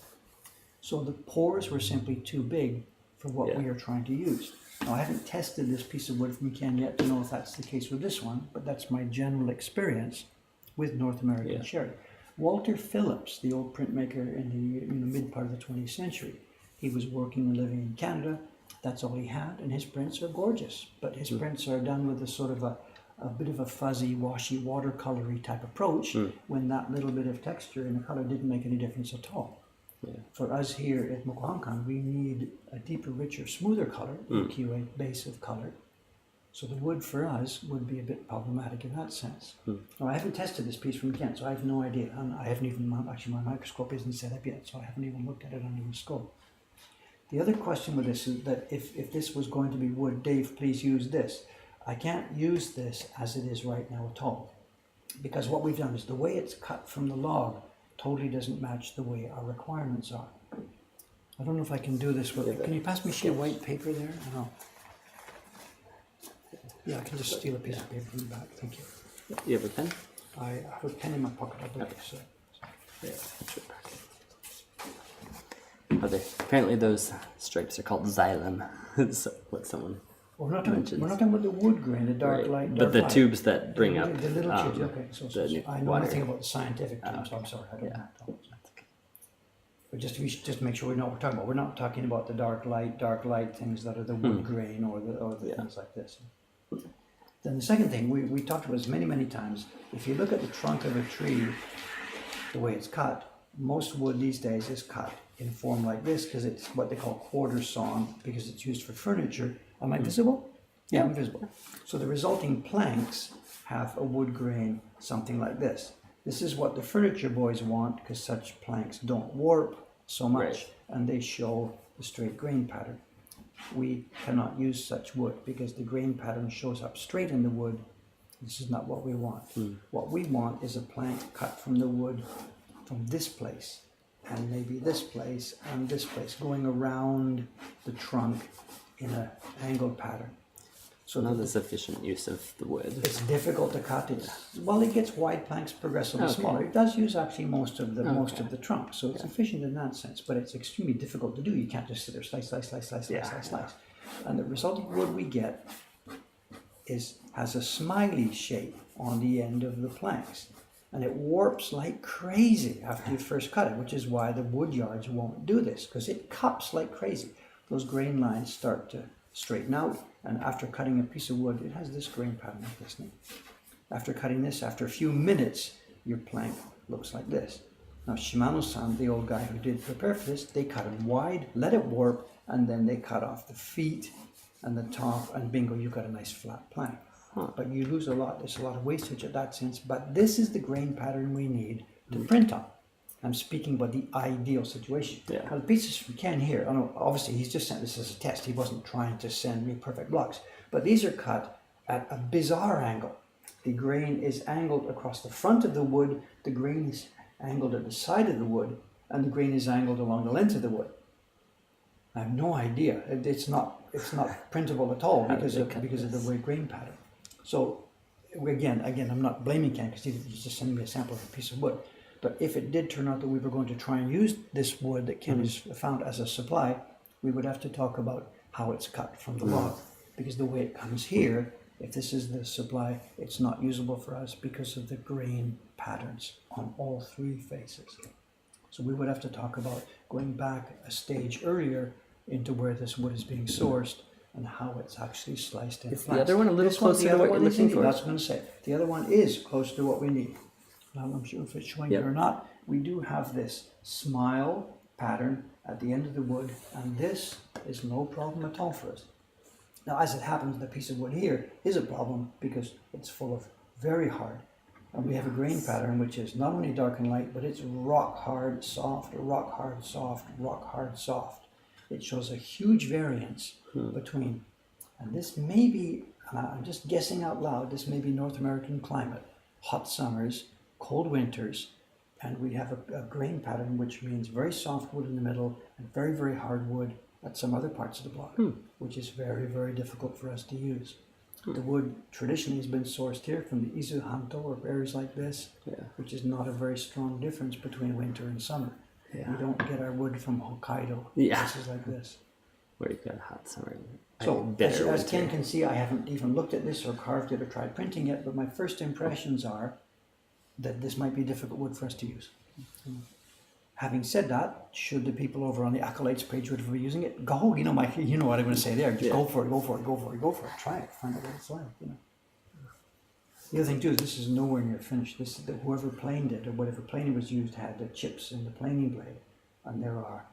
So the pores were simply too big for what we are trying to use. Now, I haven't tested this piece of wood from Ken yet to know if that's the case with this one, but that's my general experience with North American cherry. Walter Phillips, the old printmaker in the mid part of the 20th century, he was working and living in Canada. That's all he had, and his prints are gorgeous. But his prints are done with a sort of a bit of a fuzzy, washy, watercolory type approach, when that little bit of texture in the color didn't make any difference at all. Yeah. For us here at Mokohankan, we need a deeper, richer, smoother color, EQA base of color. So the wood for us would be a bit problematic in that sense. Now, I haven't tested this piece from Kent, so I have no idea. And I haven't even, actually my microscope isn't set up yet, so I haven't even looked at it under the scope. The other question with this is that if this was going to be wood, Dave, please use this. I can't use this as it is right now at all. Because what we've done is the way it's cut from the log totally doesn't match the way our requirements are. I don't know if I can do this with, can you pass me a sheet of white paper there? I know. Yeah, I can just steal a piece of paper from the back, thank you. You have a pen? I have a pen in my pocket, I believe, so. Yeah. Apparently those stripes are called xylem. That's what someone We're not mentions. talking about the wood grain, the dark light, But the light. tubes that bring up The little tubes, okay. So I know water. nothing about the scientific terms, so I'm sorry, I don't know. But we should just make sure we know what we're talking about. We're not talking about the dark light things that are the wood grain or the things like this. Then the second thing, we talked about this many times. If you look at the trunk of a tree, the way it's cut, most wood these days is cut in a form like this because it's what they call quarter sawn because it's used for furniture. Am I visible? Yeah, I'm visible. So the resulting planks have a wood grain, something like this. This is what the furniture boys want because such planks don't warp so much and they show the straight grain pattern. We cannot use such wood because the grain pattern shows up straight in the wood. This is not what we want. What we want is a plank cut from the wood from this place and maybe this place and this place going around the trunk in an angled pattern. So not the sufficient use of the wood. It's difficult to cut it. Well, it gets wide planks progressively smaller. It does use actually most of the trunk, so it's efficient in that sense. But it's extremely difficult to do. You can't just sit there slice. And the resulting wood we get has a smiley shape on the end of the planks, and it warps like crazy after you first cut it, which is why the wood yards won't do this because it cups like crazy. Those grain lines start to straighten out. And after cutting a piece of wood, it has this grain pattern like this. After cutting this, after a few minutes, your plank looks like this. Now Shimano-san, the old guy who did prepare for this, they cut them wide, let it warp, and then they cut off the feet and the top, and bingo, you've got a nice flat plank. But you lose a lot, there's a lot of wastage at that sense, but this is the grain pattern we need to print on. I'm speaking about the ideal situation. Now the pieces from Ken here, I know obviously he's just sent this as a test. He wasn't trying to send me perfect blocks. But these are cut at a bizarre angle. The grain is angled across the front of the wood, the grain is angled at the side of the wood, and the grain is angled along the length of the wood. I have no idea. It's not printable at all because of the way grain pattern. So again, I'm not blaming Ken because he's just sending me a sample of a piece of wood. But if it did turn out that we were going to try and use this wood that Ken has found as a supply, we would have to talk about how it's cut from the log. Because the way it comes here, if this is the supply, it's not usable for us because of the grain patterns on all three faces. So we would have to talk about going back a stage earlier into where this wood is being sourced and how it's actually sliced in. Is the other one a little closer to what you're looking for? That's what I'm going to say. The other one is close to what we need. Now, I'm sure if it's showing here or not, we do have this smile pattern at the end of the wood, and this is no problem at all for us. Now, as it happens, the piece of wood here is a problem because it's full of very hard. And we have a grain pattern which is not only dark and light, but it's rock hard, soft, rock hard, soft, rock hard, soft. It shows a huge variance between, and this may be, I'm just guessing out loud, this may be North American climate, hot summers, cold winters, and we have a grain pattern which means very soft wood in the middle and very, very hard wood at some other parts of the block, which is very, very difficult for us to use. The wood traditionally has been sourced here from the Izu Hanto or areas like this, which is not a very strong difference between winter and summer. We don't get our wood from Hokkaido, places like this. Where you've got a hot summer. So, as Ken can see, I haven't even looked at this or carved it or tried printing it, but my first impressions are that this might be difficult wood for us to use. Having said that, should the people over on the Acolytes page would be using it, go, you know what I'm going to say there, just go for it, try it, find out what it's like, The other thing too is this is nowhere near finished. Whoever planed it or whatever planer was used had the chips in the planing blade, and there are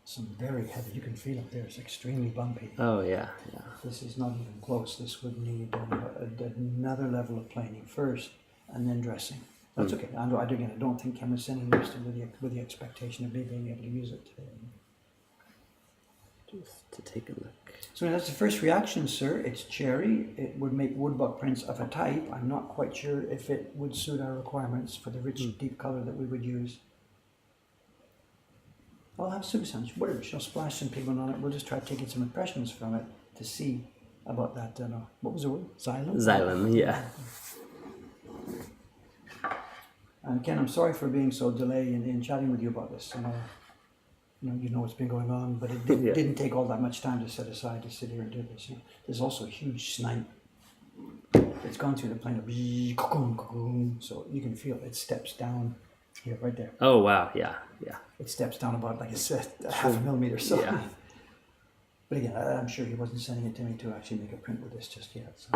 some very heavy. You can feel it there. It's extremely bumpy. Oh yeah, yeah. This is not even close. This would need another level of planing first, and then dressing. That's okay. Again, I don't think Ken was sending this with the expectation of me being able to use it today. Just to take a look. So that's the first reaction, sir. It's cherry. It would make woodbuck prints of a type. I'm not quite sure if it would suit our requirements for the rich, deep color that we would use. I'll have Susan, whatever, she'll splash some pigment on it. We'll just try taking some impressions from it to see about that, what was the word? Xylem? Xylem, yeah. And Ken, I'm sorry for being so delayed in chatting with you about this. You know what's been going on, but it didn't take all that much time to set aside to sit here and do this. There's also a huge snipe. It's gone through the plane of so you can feel it steps down here, right there. Oh wow, yeah, yeah. It steps down about, like I said, half a millimeter. So, yeah. But again, I'm sure he wasn't sending it to me to actually make a print with this just yet. So.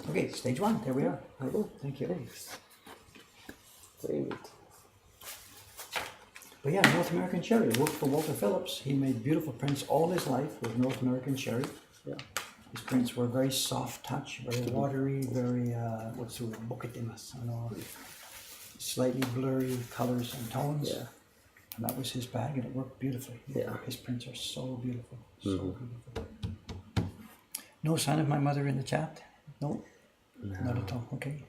Okay, stage one. There we are. Oh, thank you. Thanks. Very neat. But yeah, North American cherry. Worked for Walter Phillips. He made beautiful prints all his life with North American cherry. Yeah. His prints were very soft touch, very watery, very what's the word? Bokatimas. I know. Slightly blurry colors and tones. Yeah. And that was his bag, and it worked beautifully. Yeah. His prints are so beautiful. So beautiful. No sign of my mother in the chat? No? Not at all. Okay.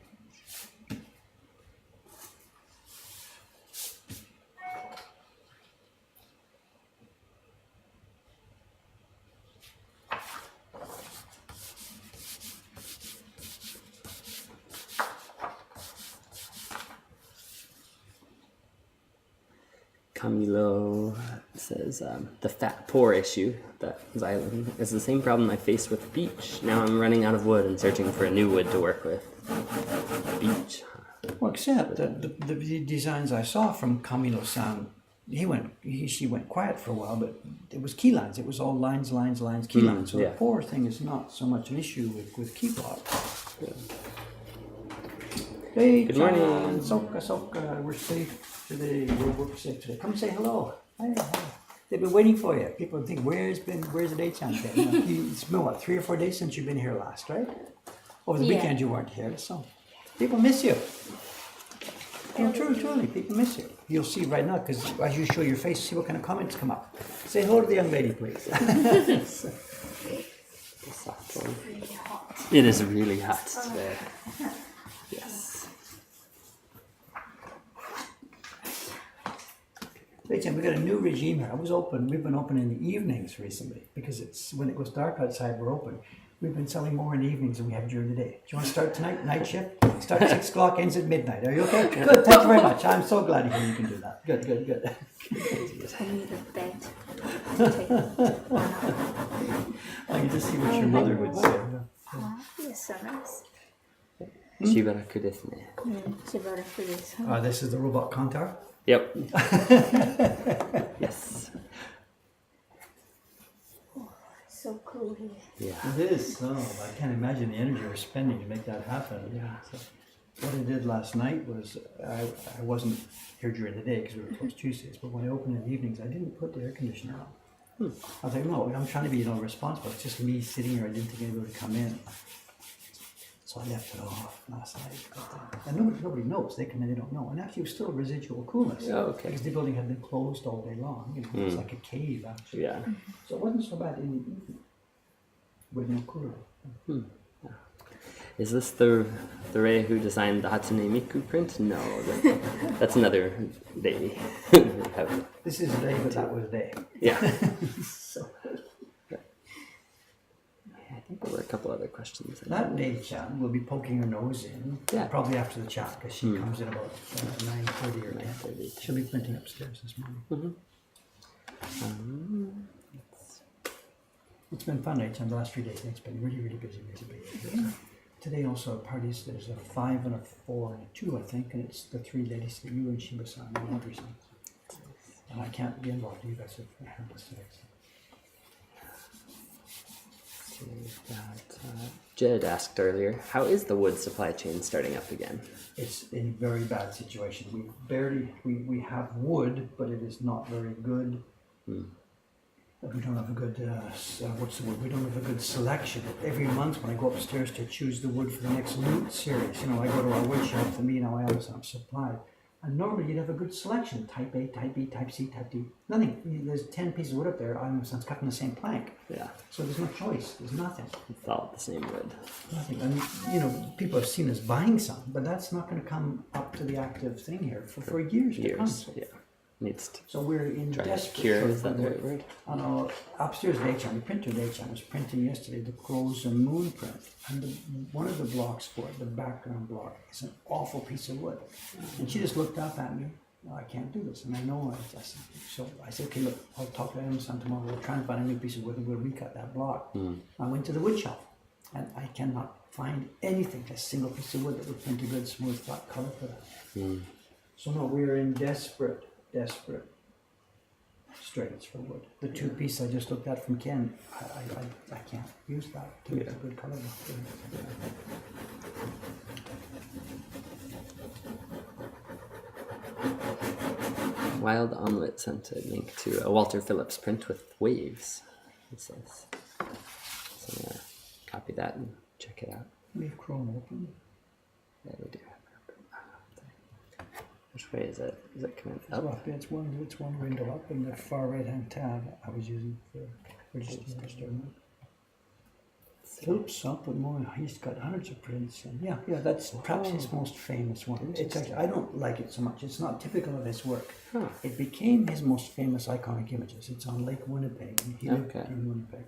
Camilo says, the fat pore issue, that xylem, is the same problem I faced with beech. Now I'm running out of wood and searching for a new wood to work with. Beech. Well, except that the designs I saw from Camilo-san, she went quiet for a while, but it was key lines. It was all lines, key lines. So the pore thing is not so much an issue with key block. Yeah. Hey, good morning. Soka, we're safe today. We're safe today. Come say hello. Hi. They've been waiting for you. People think, where's the day chant been? It's been what, 3 or 4 days since you've been here last, right? Over the weekend you weren't here, so people miss you. No, truly, people miss you. You'll see right now, because as you show your face, see what kind of comments come up. Say hello to the young lady, please. It is really hot today. Yes. Rachel, we got a new regime here. We've been open in the evenings recently because it's when it goes dark outside, we're open. We've been selling more in the evenings than we have during the day. Do you want to start tonight? Night shift? Start at 6 o'clock, ends at midnight. Are you okay? Good. Thank you very much. I'm so glad to hear you can do that. Good. I need a bed. I can just see what your mother would say. Yes, so nice. Shibaraku desu ne. Shibaraku desu. This is the robot Kantar. Yep. Yes. So cool here. Yeah. It is. Oh, I can't imagine the energy we're spending to make that happen. Yeah. So what I did last night was I wasn't here during the day because we were closed Tuesdays, but when I opened in the evenings, I didn't put the air conditioner on. I was like, no, I'm trying to be responsible. It's just me sitting here. I didn't think anybody would come in. So I left it off last night. And nobody knows. They come in, they don't know. And actually, it was still residual coolness. Oh, okay. Because the building had been closed all day long. It's like a cave, actually. Yeah. So it wasn't so bad in the evening with no cooler. Is this the Ray who designed the Hatsune Miku print? No, that's another day. This is they, but that was they. Yeah. So, I think there were a couple other questions. that day chat will be poking her nose in, probably after the chat, because she comes in about 9:30 or 10:30. She'll be printing upstairs this morning. It's been fun, H, the last 3 days. It's been really busy. Today also parties, there's a 5 and a 4 and a 2, I think, and it's the 3 ladies, you and Shiba-san and Audrey-san. And I can't be involved, you guys have handled this. Jed asked earlier, how is the wood supply chain starting up again? It's in a very bad situation. We have wood, but it is not very good. But we don't have a good, what's the word? We don't have a good selection. Every month when I go upstairs to choose the wood for the next loot series, I go to our wood shop. For me, I always have supply. And normally you'd have a good selection. Type A, Type B, Type C, Type D. Nothing. There's 10 pieces of wood up there. I'm cut from the same plank. Yeah. So there's no choice. There's nothing. It's all the same wood. Nothing. And, people have seen us buying some, but that's not going to come up to the active thing here for years to come. Yeah. Needs to So we're in try to desperate cure, for is that the right word? Upstairs at HM, the printer at HM was printing yesterday the Crows and Moon print. And one of the blocks for it, the background block, is an awful piece of wood. And she just looked up at me. I can't do this. And I know so I said, okay, look, I'll talk to Amazon tomorrow. We'll try and find a new piece of wood and we'll recut that block. I went to the wood shop and I cannot find anything, a single piece of wood that would print a good smooth flat color for that. So no, we're in desperate straits for wood. The two pieces I just looked at from Ken, I can't use that to make a good color. Wild Omelette sent a link to a Walter Phillips print with waves. It says. So I'm gonna copy that and check it out. We have Chrome open. Yeah, we do. Which way is it? Is it coming up? It's one window up in the far right hand tab I was using for registering. Phillips up with more. He's got hundreds of prints, and yeah, that's perhaps his most famous one. It's actually, I don't like it so much. It's not typical of his work. It became his most famous iconic images. It's on Lake Winnipeg, and he lived in Winnipeg.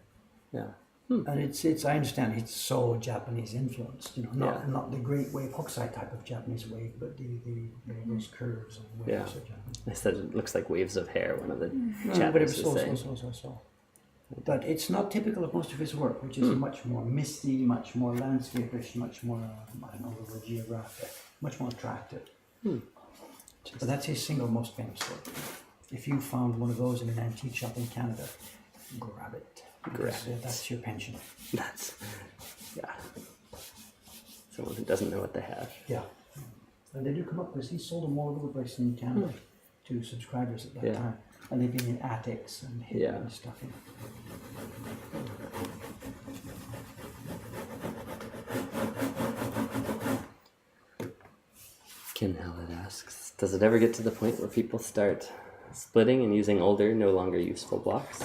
Yeah. And it's I understand it's so Japanese influenced, not the great wave Hokusai type of Japanese wave, but those curves and waves of Japanese. I said it looks like waves of hair, one of the But chapters it was was saying. so. But it's not typical of most of his work, which is much more misty, much more landscapish, much more, geographic, much more attractive. But that's his single most famous work. If you found one of those in an antique shop in Canada, grab it. That's your pension. Someone who doesn't know what they have. Yeah. And they do come up because he sold them all over the place in Canada to subscribers at that time. And they've been in attics and hidden and stuff. Ken Hallett asks, does it ever get to the point where people start splitting and using older, no longer useful blocks?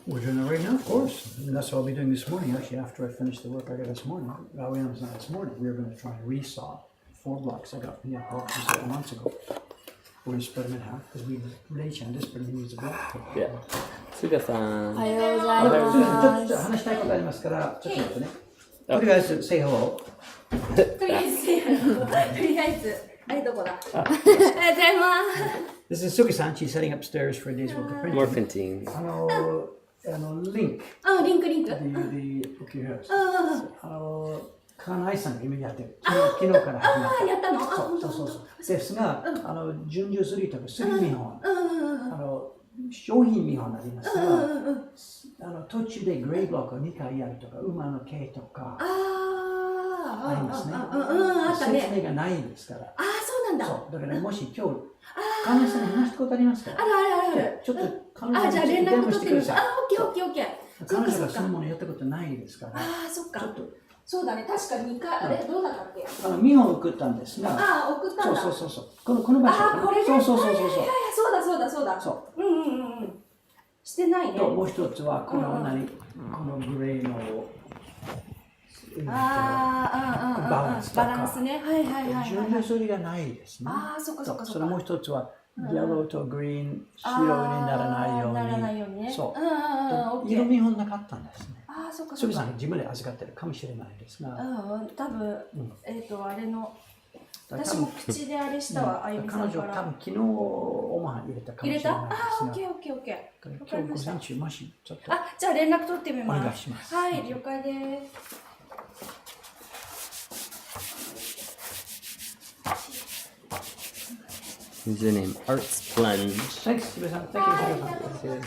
We're doing that right now, of course. And that's what I'll be doing this morning, actually, after I finish the work I got this morning. Well, it was not this morning. We were going to try and resaw 4 blocks I got from the auction several months ago. We're going to split them in half because we desperately needs a block. Yeah. Suga-san. おはようございます。ちょっと話したいことありますから、ちょっと待ってね。とりあえず、say hello. とりあえず、あれどこだおはようございます。This is Suki-san. She's heading upstairs for a day's work of printing. More printing. Link. リンク。Okay, yes. 金井さんが今やってる。昨日から始まった。やったのそう。ですが、順序するとか、する見本。商品見本になりますが、途中でグレーブロックを2回やるとか、馬の毛とか、ありますね。あったね。説明がないですから。そうなんだ。そう。だからもし今日、金井さんに話したことありますか？ある。ちょっと金井さんじゃあ連絡取ってみます。オッケー。彼女がそのものやったことないですから。そっか。ちょっと。そうだね、確か2回、あれどうだったっけ？見本を送ったんですが。送ったんだ。そう。この場所。これね。そう。そうだ。そう。してないね。と、もう一つは、このグレーのバランスとか。バランスね。はい。順序すりがないですね。そっか。それもう一つは、イエローとグリーン、白にならないように。そう。色見本なかったんですね。そっか。すぐさん自分で預かってるかもしれないですが。多分、あれの。私も口であれしたわ、あゆみさんから。彼女多分昨日おまん入れたかもしれないですが。オッケー。わかりました。今日午前中もしちょっと。じゃあ連絡取ってみます。お願いします。はい、了解です。Username Arts Plunge. Thanks, Thank you.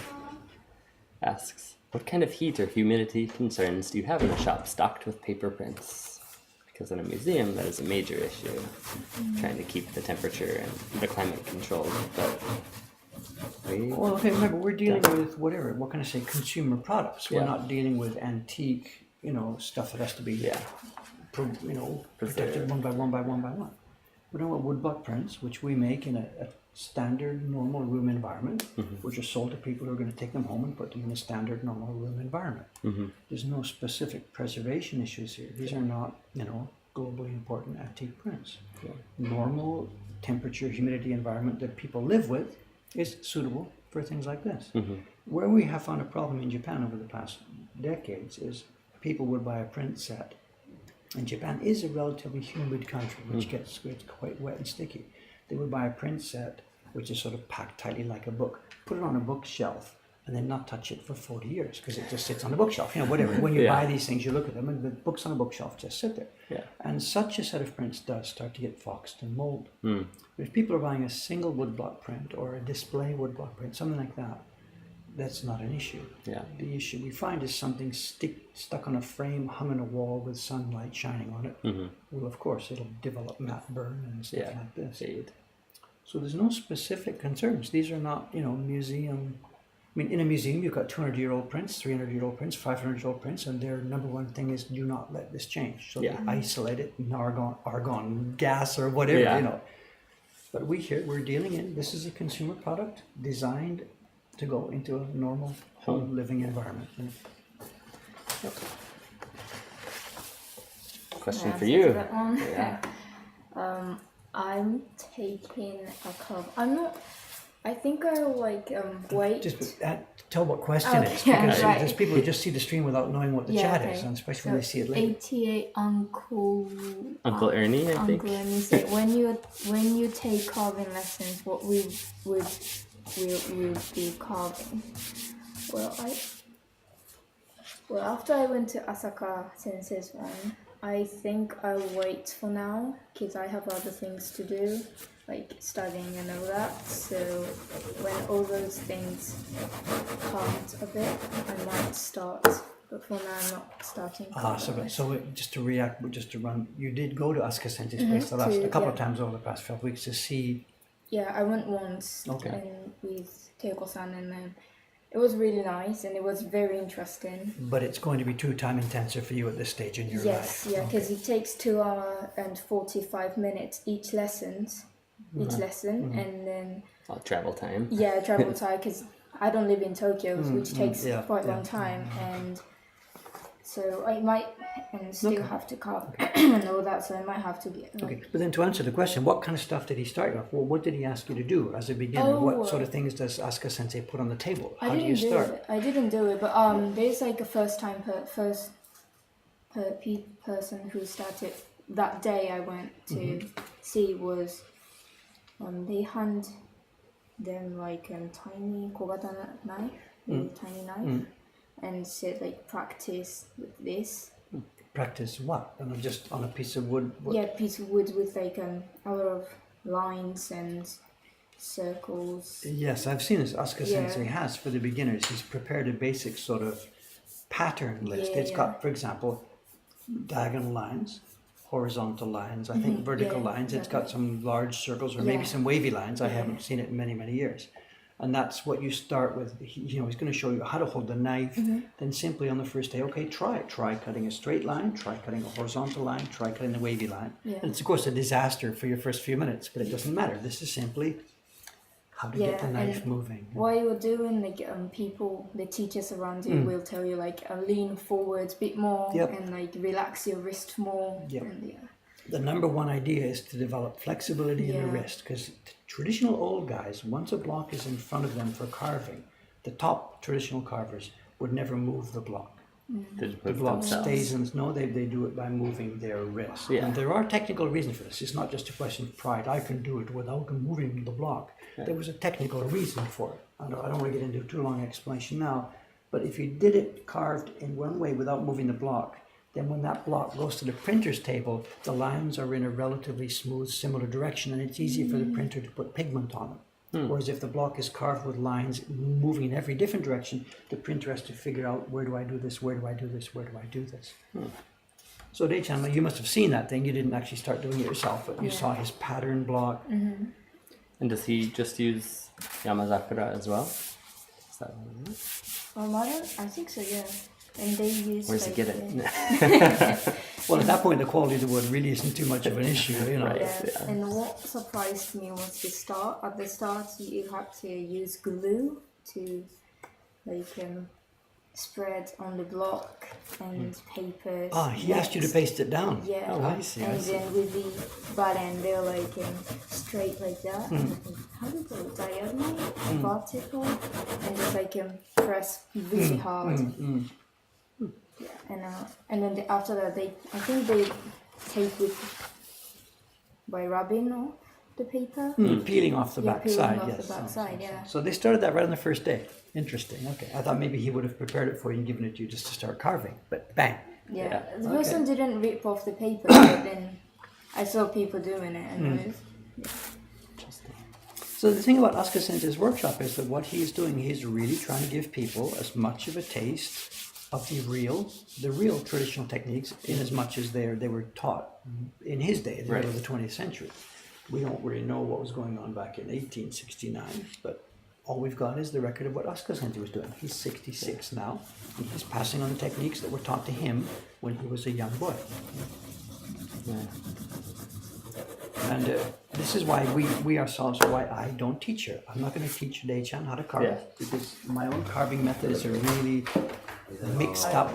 Asks, what kind of heat or humidity concerns do you have in a shop stocked with paper prints? Because in a museum, that is a major issue, trying to keep the temperature and the climate controlled. But Well, okay, remember, we're dealing with whatever, what can I say, consumer products. We're Yeah. not dealing with antique, stuff that has to be, protected one by one by one by one. We're talking about woodblock prints, which we make in a standard, normal room environment, which are sold to people who are going to take them home and put them in a standard, normal room environment. There's no specific preservation issues here. These are not, globally important antique prints. Normal temperature, humidity environment that people live with is suitable for things like this. Where we have found a problem in Japan over the past decades is people would buy a print set, and Japan is a relatively humid country, which gets quite wet and sticky. They would buy a print set, which is sort of packed tightly like a book, put it on a bookshelf, and then not touch it for 40 years because it just sits on the bookshelf. Whatever. When you buy these things, you look at them, and the books on a bookshelf just sit there. Yeah. And such a set of prints does start to get foxed and mold. But if people are buying a single woodblock print or a display woodblock print, something like that, that's not an issue. Yeah. The issue we find is something stuck on a frame, hung on a wall with sunlight shining on it. Well, of course, it'll develop matte burn and stuff like this. Fade. So there's no specific concerns. These are not, museum. I mean, in a museum, you've got 200-year-old prints, 300-year-old prints, 500-year-old prints, and their number one thing is do not let this change. So they isolate it in argon gas or whatever, But we're dealing in, this is a consumer product designed to go into a normal home living environment. Question Yeah, for so you. that one. Yeah. I'm taking a cup. I think I'll wait. Just tell what question Okay, it is, because right. there's people who just see the stream without knowing what the chat is, and especially when they see it later. 88 Uncle Ernie, I think. Uncle Ernie said, when you take carving lessons, what we will be carving. Well, after I went to Asaka Sensei's one, I think I'll wait for now because I have other things to do, like studying and all that. So when all those things calmed a bit, I might start. But for now, I'm not starting. Just to run, you did go to Asuka Sensei's place a couple of times over the past 12 weeks to see. Yeah, I went once and with Teiko-san, and then it was really nice and it was very interesting. But it's going to be too time intensive for you at this stage in your life. Yes, because it takes 2 hours and 45 minutes each lesson, and then Travel time. travel time because I don't live in Tokyo, which takes quite a long time, and so I might still have to carve and all that, so I might have to get. Okay, but then to answer the question, what kind of stuff did he start you off? Well, what did he ask you to do as a beginner? What sort of things does Asuka Sensei put on the table? How do you start? I didn't do it, but there's like a first person who started that day. I went to see was they hand them like tiny kogata knife, tiny knife, and said like practice with this. Practice what? And just on a piece of wood? Yeah, piece of wood with like a lot of lines and circles. Yes, I've seen this. Asuka Sensei has for the beginners. He's prepared a basic sort of pattern list. It's got, for example, diagonal lines, horizontal lines, I think vertical lines. It's got some large circles or maybe some wavy lines. I haven't seen it in many, many years. And that's what you start with. He's going to show you how to hold the knife. Then simply on the first day, try it. Try cutting a straight line, try cutting a horizontal line, try cutting a wavy line. And it's, of course, a disaster for your first few minutes, but it doesn't matter. This is simply how to get the knife moving. While you're doing, like, people, the teachers around you will tell you, like, lean forwards a bit more and, like, relax your wrist more. And, The number one idea is to develop flexibility in the wrist, because traditional old guys, once a block is in front of them for carving, the top traditional carvers would never move the block. The block stays in. No, they do it by moving their wrist. And there are technical reasons for this. It's not just a question of pride. I can do it without moving the block. There was a technical reason for it. I don't want to get into too long an explanation now, but if you did it carved in one way without moving the block, then when that block goes to the printer's table, the lines are in a relatively smooth, similar direction, and it's easy for the printer to put pigment on them. Whereas if the block is carved with lines moving in every different direction, the printer has to figure out, where do I do this, where do I do this, where do I do this? So Dei-chan, you must have seen that thing. You didn't actually start doing it yourself, but you saw his pattern block. And does he just use Yamazakura as well? Is that what it is? I think so, yeah. And they use. Where's he get it? Well, at that point, the quality of the wood really isn't too much of an issue, you know. Right. Yeah. Yeah. And what surprised me was the start. At the start, you had to use glue to spread on the block and papers. Ah, he asked you to paste it down. Yeah. Oh, I see. And I see. then with the button, they're straight like that. How do you call it? Diagonal, vertical, and just press really hard. Yeah. And then after that, I think they tape with by rubbing on the paper. Peeling off the back peeling side, off yes. the back side, yeah. So they started that right on the first day. Interesting. Okay, I thought maybe he would have prepared it for you and given it to you just to start carving, but bang. Yeah, the person didn't rip off the paper, but then I saw people doing it, and it was, So the thing about Asuka Sensei's workshop is that what he's doing, he's really trying to give people as much of a taste of the real traditional techniques, in as much as they were taught in his day, the middle of the 20th century. We don't really know what was going on back in 1869, but all we've got is the record of what Asuka Sensei was doing. He's 66 now, and he's passing on the techniques that were taught to him when he was a young boy. Yeah. And this is why we ourselves, why I don't teach her. I'm not going to teach Dei-chan how to carve, because my own carving methods are really mixed up.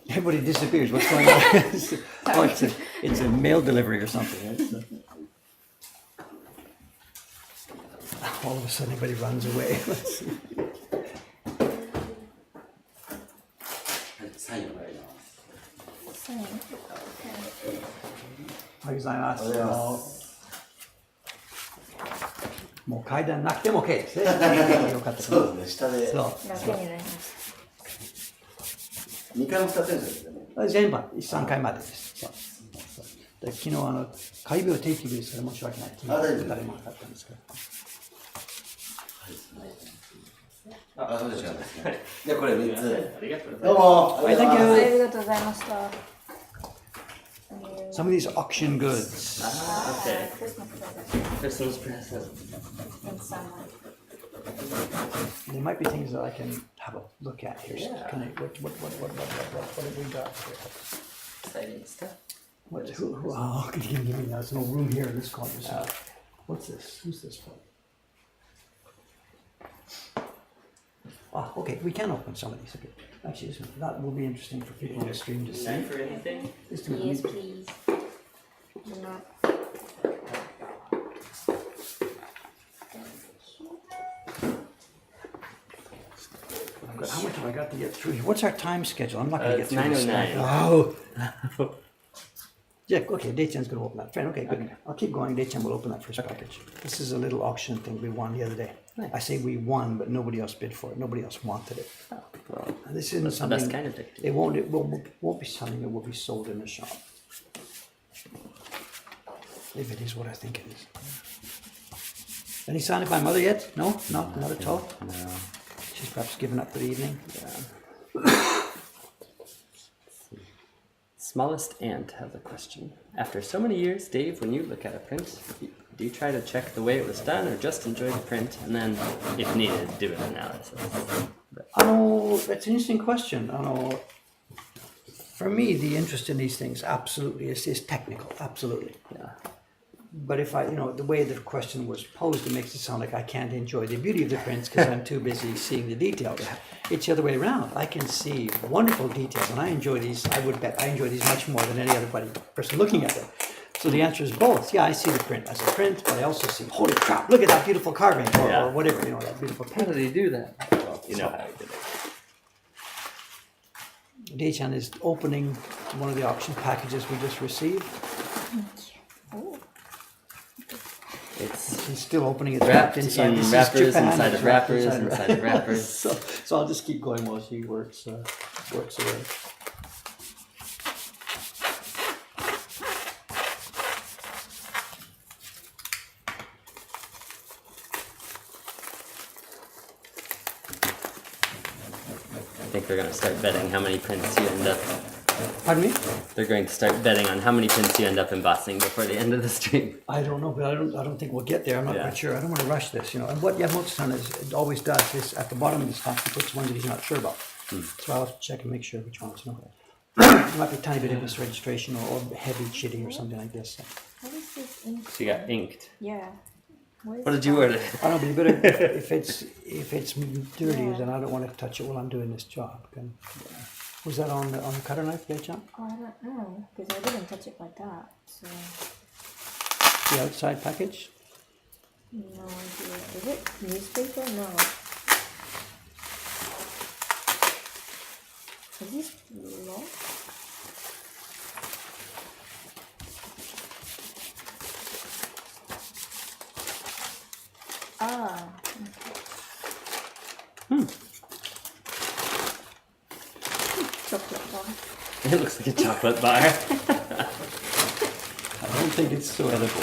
Everybody disappears. What's going on? Oh, it's a mail delivery or something. All of a sudden, everybody runs away. Let's see.もう階段なくても OK ですね。よかった。そうですね、下で。そう。楽になります。2回も使ってるんですよね。全部3回までです。そうで昨日開病定期日ですから申し訳ない。昨日誰もなかったんですけど。そうですね。じゃあこれ3つ。ありがとうございます。どうも。はい、Thank you. ありがとうございました。Some of these auction goods. Okay. Christmas present Christmas present. and summer. There might be things that I can have a look at here. Yeah. Can I, what have we got here? Exciting stuff. Oh, give me that. There's no room here in this corner. So. What's this? Who's this for? Ah, okay, we can open some of these. Okay. Actually, that will be interesting for people on the stream to see. Time for anything? Just to Yes, please. Do not. How much have I got to get through here? What's our time schedule? I'm not going to get It's through this. 9:09. Wow. Yeah, okay, Dei-chan's going to open that. Fine, okay, good. I'll keep going. Dei-chan will open that first package. This is a little auction thing we won the other day. Nice. I say we won, but nobody else bid for it. Nobody else wanted it. Oh, well, And this isn't that's the something. best kind of ticket. It won't be something that will be sold in the shop. If it is what I think it is. Any sign of my mother yet? No, not at all. No. She's perhaps given up for the evening. Yeah. Smallest ant has a question. After so many years, Dave, when you look at a print, do you try to check the way it was done or just enjoy the print and then, if needed, do an analysis? That's an interesting question. For me, the interest in these things absolutely is technical, absolutely. Yeah. But if the way the question was posed, it makes it sound like I can't enjoy the beauty of the prints because I'm too busy seeing the details. It's the other way around. I can see wonderful details, and I enjoy these. I would bet I enjoy these much more than any other person looking at them. So the answer is both. Yeah, I see the print as a print, but I also see, holy crap, look at that beautiful carving, or whatever, that beautiful How painting. did he do that? Well, you know how he did it. Dei-chan is opening one of the auction packages we just received. Oh. It's She's still opening it. wrapped in This is wrappers, Japan. inside It's of wrapped wrappers, inside of wrappers. So I'll just keep going while she works away. I think they're going to start betting how many prints you end up Pardon me? They're going to start betting on how many pins you end up embossing before the end of the stream. I don't know, but I don't think we'll get there. I'm not Yeah. quite sure. I don't want to rush this, you know. And what Yamamoto's done is, it always does, is at the bottom of the stack, he puts ones that he's not sure about. So I'll have to check and make sure which ones, you know. It might be a tiny bit of misregistration or heavy chitty or something like this. What is this ink? So you got inked. Yeah. What did you order? I don't know, but you better, if it's dirty, Yeah. then I don't want to touch it while I'm doing this job. Was that on the cutter knife, yeah, John? Oh, I don't know, because I didn't touch it like that, so The outside package? no idea. Is it newspaper? No. Is this locked? Ah. Chocolate bar. It looks like a chocolate bar. I don't think it's so edible.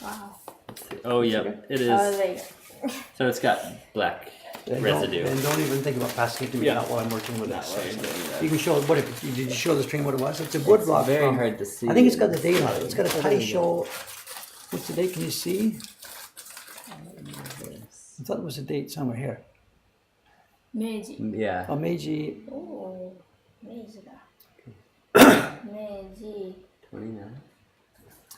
Wow. Oh, yep, it Oh, is. there you go. So it's got black residue. And don't even think about passing it to me, Yeah. not while I'm working with Not this. while you're doing that. You can show, did you show the stream what it was? It's a wood block. very from- hard to see. I think it's got the date on it. It's got a Oh, there you Taisho. What's the date? Can you see? I thought there was a date somewhere here. Meiji. Yeah. Oh, Meiji. Oh, Meiji da. Meiji. 29.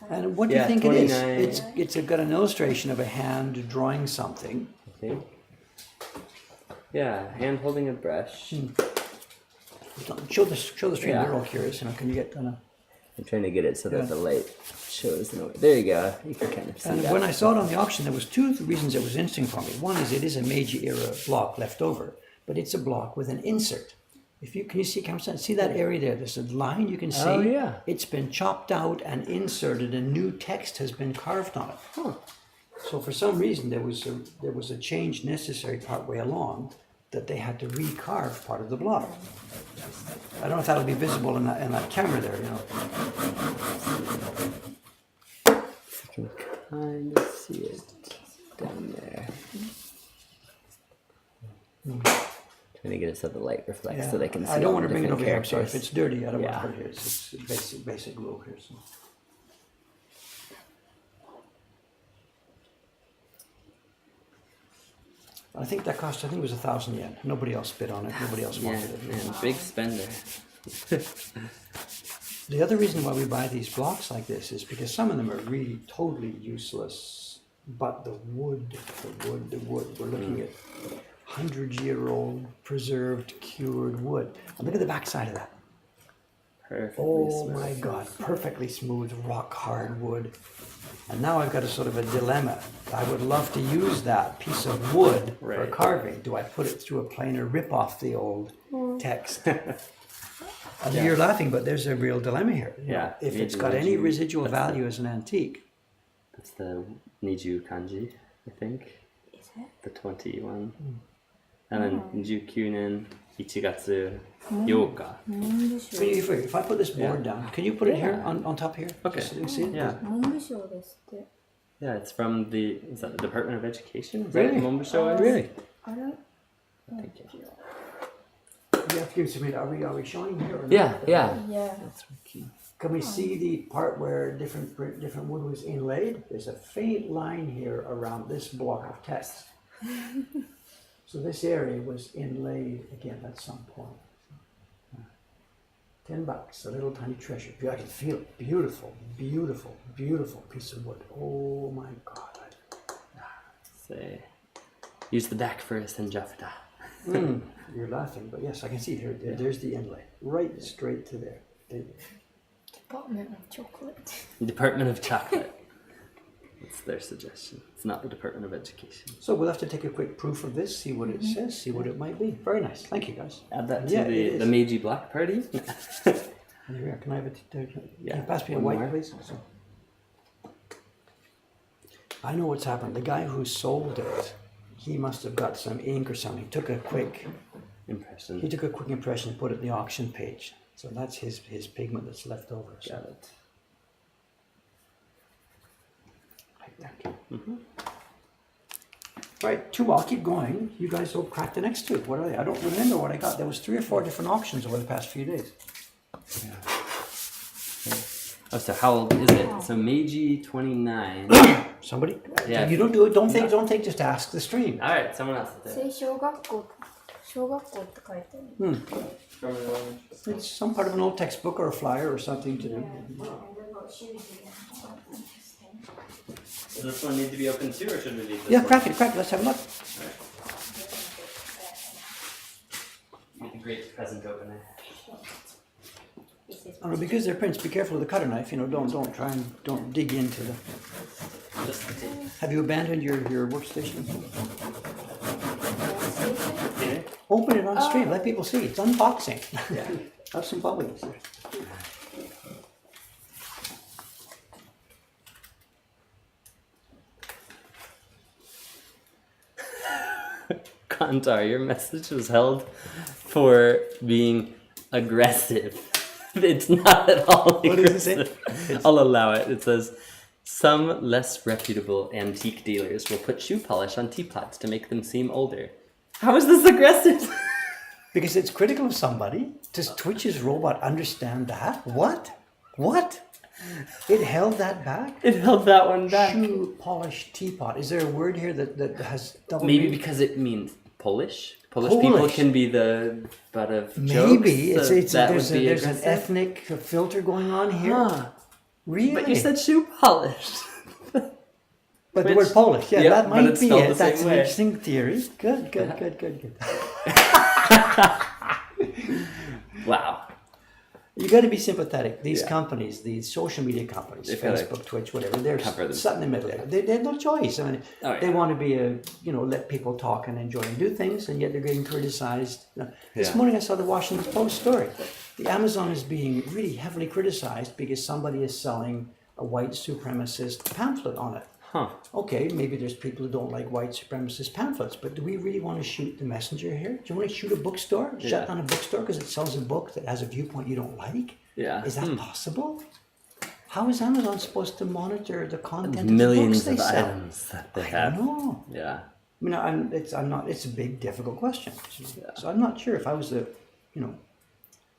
And what do you Yeah, think it is? 29. It's got an illustration of a hand drawing something. I think. Yeah, hand holding a brush. Show the stream. Yeah. We're all curious. You know, can you get kind of? I'm trying to get it so Yeah. that the light shows. No, there you go. You can kind of see And that. when I saw it on the auction, there was two reasons it was interesting for me. One is it is a Meiji era block left over, but it's a block with an insert. Can you see, see that area there? There's a line you can see. Oh, yeah. It's been chopped out and inserted, and new text has been carved on it. Huh. So for some reason, there was a change necessary partway along that they had to recarve part of the block. I don't know if that'll be visible in that camera there, you know. You can kind of see it down there. Trying to get it so the light reflects so they can see. I don't all want to the bring it different over here. I'm sorry. If characters. it's dirty, I don't Yeah. want to put it here. It's basic rule here. So. I think that cost, I think it was 1,000 yen. Nobody else bid on it. Nobody else Yeah, wanted it. man, big spender. The other reason why we buy these blocks like this is because some of them are really totally useless. But the wood, we're looking at 100-year-old preserved, cured wood. And look at the back side of that. Perfectly Oh smooth. my God, perfectly smooth, rock hard wood. And now I've got a sort of a dilemma. I would love to use that piece of wood for Right. carving. Do I put it through a planer, rip off the old text? And Yeah. you're laughing, but there's a real dilemma here. You know, Yeah, if it's Niju got any Niju, residual that's the- value as an antique, That's the Niju kanji, I think. Is it? The 21. And then Niju Kyunen Ichigatsu Yoka. if I put this board Yeah. down, can you put it here Yeah. on top here? Okay. Just so you can see it? Yeah. 文部省ですって。 Yeah, it's from the, is that the Department of Education? Is Really? that what Mombusho is? Really? I don't. Thank you. You have to give us a minute. Are we showing here? Or not? Yeah, yeah. Yeah. That's key. Can we see the part where different wood was inlaid? There's a faint line here around this block of text. So this area was inlaid again at some point. $10, a little tiny treasure. I can feel it. Beautiful, beautiful, beautiful piece of wood. Oh my God. Say, use the back for a senjafta. You're laughing, but yes, I can see it here. There's the inlay, right straight to there. Department of Chocolate. Department of Chocolate. That's their suggestion. It's not the Department of Education. So we'll have to take a quick proof of this, see what it says, see what it might be. Very nice. Thank you, guys. Add that to Yeah, it the is. Meiji Block Party. Here we are. Can I have it? Can Yeah, you pass me a one white, more. please? So. I know what's happened. The guy who sold it, he must have got some ink or something. He took a quick Impression. impression and put it in the auction page. So that's his pigment that's left over. So. Got it. Like that. Right, two. I'll keep going. You guys will crack the next two. What are they? I don't remember what I got. There was 3 or 4 different auctions over the past few days. Oh, so how old is it? So Meiji 29. Somebody? Yeah. You don't do it. Don't think. Just ask the stream. All right, someone else. それ小学校って書いてある。 It's some part of an old textbook or a flyer or something to do. Does this one need to be open too, or should we leave this Yeah, one? crack it. Let's have a look. Make a great present opener. Oh, no, because they're prints, be careful with the cutter knife. Don't dig into the. Just the tape. Have you abandoned your workstation? Yeah. Open it on stream. Let people see. It's unboxing. Yeah. Have some bubbles. Kantar, your message was held for being aggressive. It's not at all What does it aggressive. say? I'll allow it. It says, some less reputable antique dealers will put shoe polish on teapots to make them seem older. How is this aggressive? Because it's critical of somebody. Does Twitch's robot understand that? What? It held that back? It held that one back. Shoe polish teapot. Is there a word here that has double Maybe meaning? because it means Polish. Polish people Polish. can be the butt of Maybe. jokes. There's be an aggressive. ethnic filter going on here. Huh. Really? But you said shoe polish. But the Which- word Polish, yeah, Yep, that but might it's be spelled it. the same That's an way. interesting theory. Good. Wow. You got to be sympathetic. These Yeah. companies, these social media companies, They've gotta Facebook, Twitch, whatever, they're cover them. sat in the middle there. They have no choice. I mean, Oh, yeah. they want to be let people talk and enjoy and do things, and yet they're getting criticized. This Yeah. morning I saw the Washington Post story. The Amazon is being really heavily criticized because somebody is selling a white supremacist pamphlet on it. Huh. Okay, maybe there's people who don't like white supremacist pamphlets, but do we really want to shoot the messenger here? Do you want to shoot a bookstore? Yeah. Shut down a bookstore because it sells a book that has a viewpoint you don't like? Yeah. Is that possible? How is Amazon supposed to monitor the content Millions of the of books they sell? items that they I have. don't know. Yeah. I mean, it's a big, difficult question. So I'm not sure if I was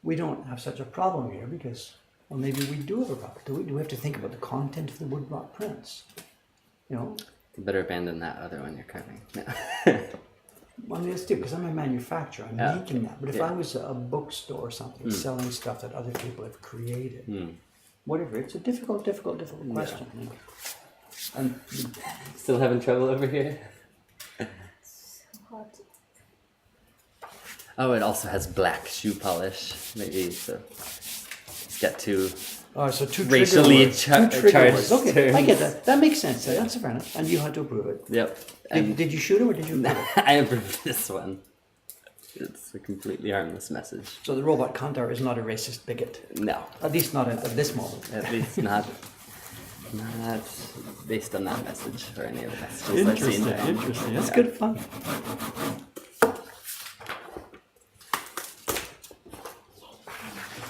we don't have such a problem here because, well, maybe we do have a problem. Do we have to think about the content of the wood-wrought prints? You better abandon that other one you're carving. No. Well, I mean, it's because I'm a manufacturer. I'm Yeah. making that. But if Yeah. I was a bookstore or something selling stuff that other people have created, Hmm. whatever, it's a difficult question. You know. And Still having trouble over here? Oh, it also has black shoe polish. Maybe so. It's got two. so two Racially trigger charged words. Okay, I terms. get that. That makes sense. That's fair enough. And you had to approve it. Yep. And Did you shoot him or did you approve it? I approve this one. It's a completely harmless message. So the robot Kantar is not a racist bigot. No. At least not at this moment. At least not based on that message or any of the messages I've seen. Interesting. That's Yeah. good fun.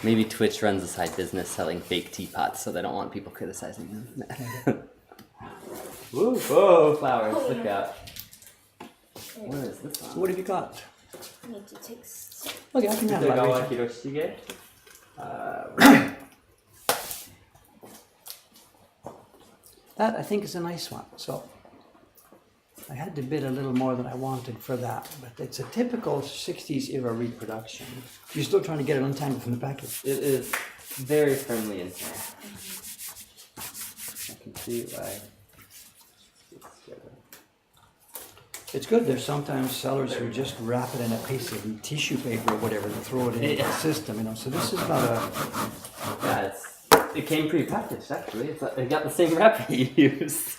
Maybe Twitch runs a side business selling fake teapots, so they don't want people criticizing them. Whoa, whoa, flowers! Look out! What is this So one? what have you got? Need to take. Okay, I can handle that. Kitagawa Rachel. Hiroshige. That I think is a nice one. So I had to bid a little more than I wanted for that, but it's a typical 60s era reproduction. You're still trying to get it untangled from the package. It is very firmly in here. I can see why. It's good. There's sometimes sellers who just wrap it in a piece of tissue paper or whatever and throw it into the system, So this is not a. Yeah, it came pre-packaged actually. It got the same wrap you used.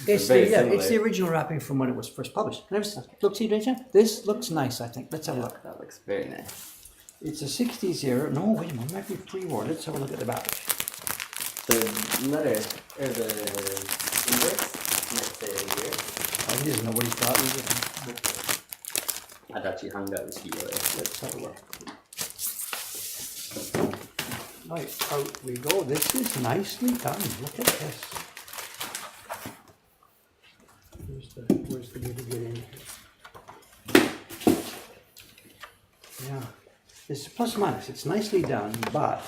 It's very it's the similar. original wrapping from when it was first published. Look, see, Rachel? This looks nice. I think. Let's have a look. That looks very nice. It's a 60s era. No, wait a minute. It might be pre-war. Let's have a look at the back. The letter or the index might say it here. Oh, he doesn't know what he thought. Adachi Hanga Ushio. Let's have a look. Right, out we go. This is nicely done. Look at this. Where's the nitty-gritty Yeah. It's plus or minus. It's nicely done, but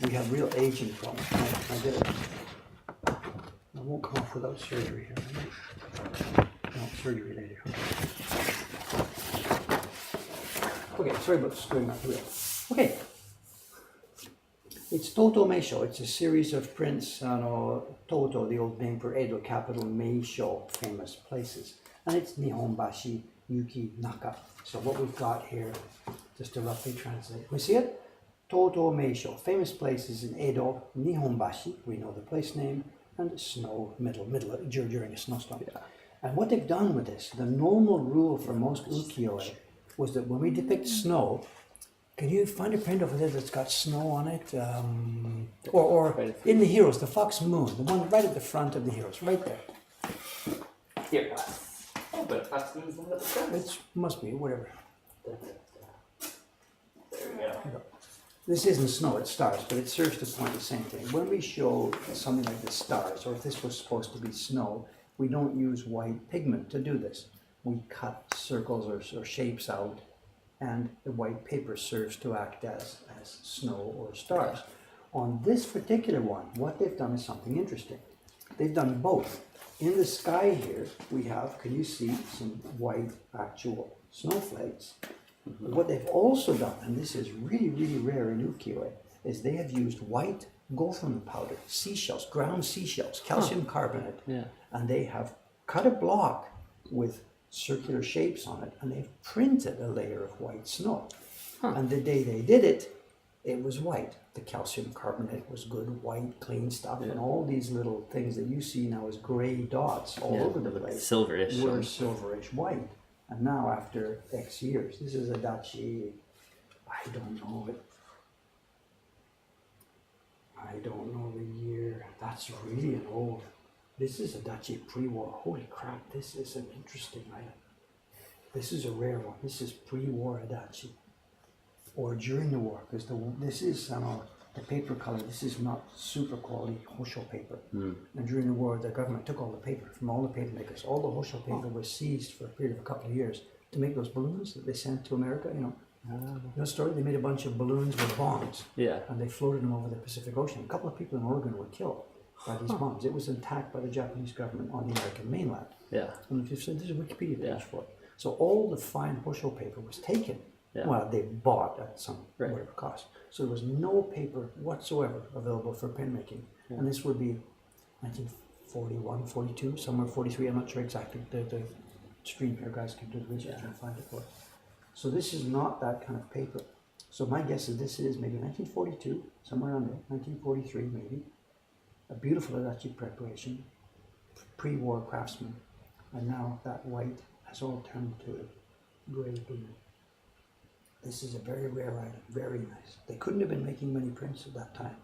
we have real aging problems. I get it. I won't come off without surgery here. No, surgery later. Okay, sorry about screwing up the wheel. Okay. It's Toto Meisho. It's a series of prints on Toto, the old name for Edo capital, Meisho, famous places. And it's Nihonbashi Yuki Naka. So what we've got here, just to roughly translate. We see it? Toto Meisho, famous places in Edo, Nihonbashi, we know the place name, and snow, during a snowstorm. Yeah. And what they've done with this, the normal rule for most ukiyo-e was that when we depict snow, can you find a print over there that's got snow on it? Or in the heroes, the fox moon, the one right at the front of the heroes, right there. Here. Oh, but fox moon's not at the front. It must be, whatever. There we go. This isn't snow, it's stars, but it serves to point the same thing. When we show something like the stars, or if this was supposed to be snow, we don't use white pigment to do this. We cut circles or shapes out, and the white paper serves to act as snow or stars. On this particular one, what they've done is something interesting. They've done both. In the sky here, we have, can you see, some white actual snowflakes? Mm-hmm. What they've also done, and this is really, really rare in ukiyo-e, is they have used white gopher powder, seashells, ground seashells, calcium carbonate, and they have cut a block with circular shapes on it, and they've printed a layer of white snow. And the day they did it, it was white. The calcium carbonate was good, white, clean stuff, and all these little things that you see now as gray dots all over the place silverish. were silverish white. And now after X years, this is a dachi, I don't know it. I don't know the year. That's really an old. This is a dachi pre-war. Holy crap, this is an interesting item. This is a rare one. This is pre-war adachi. Or during the war, because this is the paper color. This is not super quality hosho paper. And during the war, the government took all the paper from all the paper makers. All the hosho paper was seized for a period of a couple of years to make those balloons that they sent to America. You know the story? They made a bunch of balloons with bombs. Yeah. And they floated them over the Pacific Ocean. A couple of people in Oregon were killed by these bombs. It was attacked by the Japanese government on the American mainland. Yeah. And there's a Wikipedia page for it. So all the fine hosho paper was taken. Yeah. Well, they bought at some whatever cost. So there was no paper whatsoever available for pen making. Yeah. And this would be 1941, 42, somewhere 43, I'm not sure exactly. The stream here guys can do the research and find it for us. So this is not that kind of paper. So my guess is this is maybe 1942, somewhere around there, 1943 maybe. A beautiful adachi preparation, pre-war craftsman. And now that white has all turned to gray blue. This is a very rare item, very nice. They couldn't have been making many prints at that time.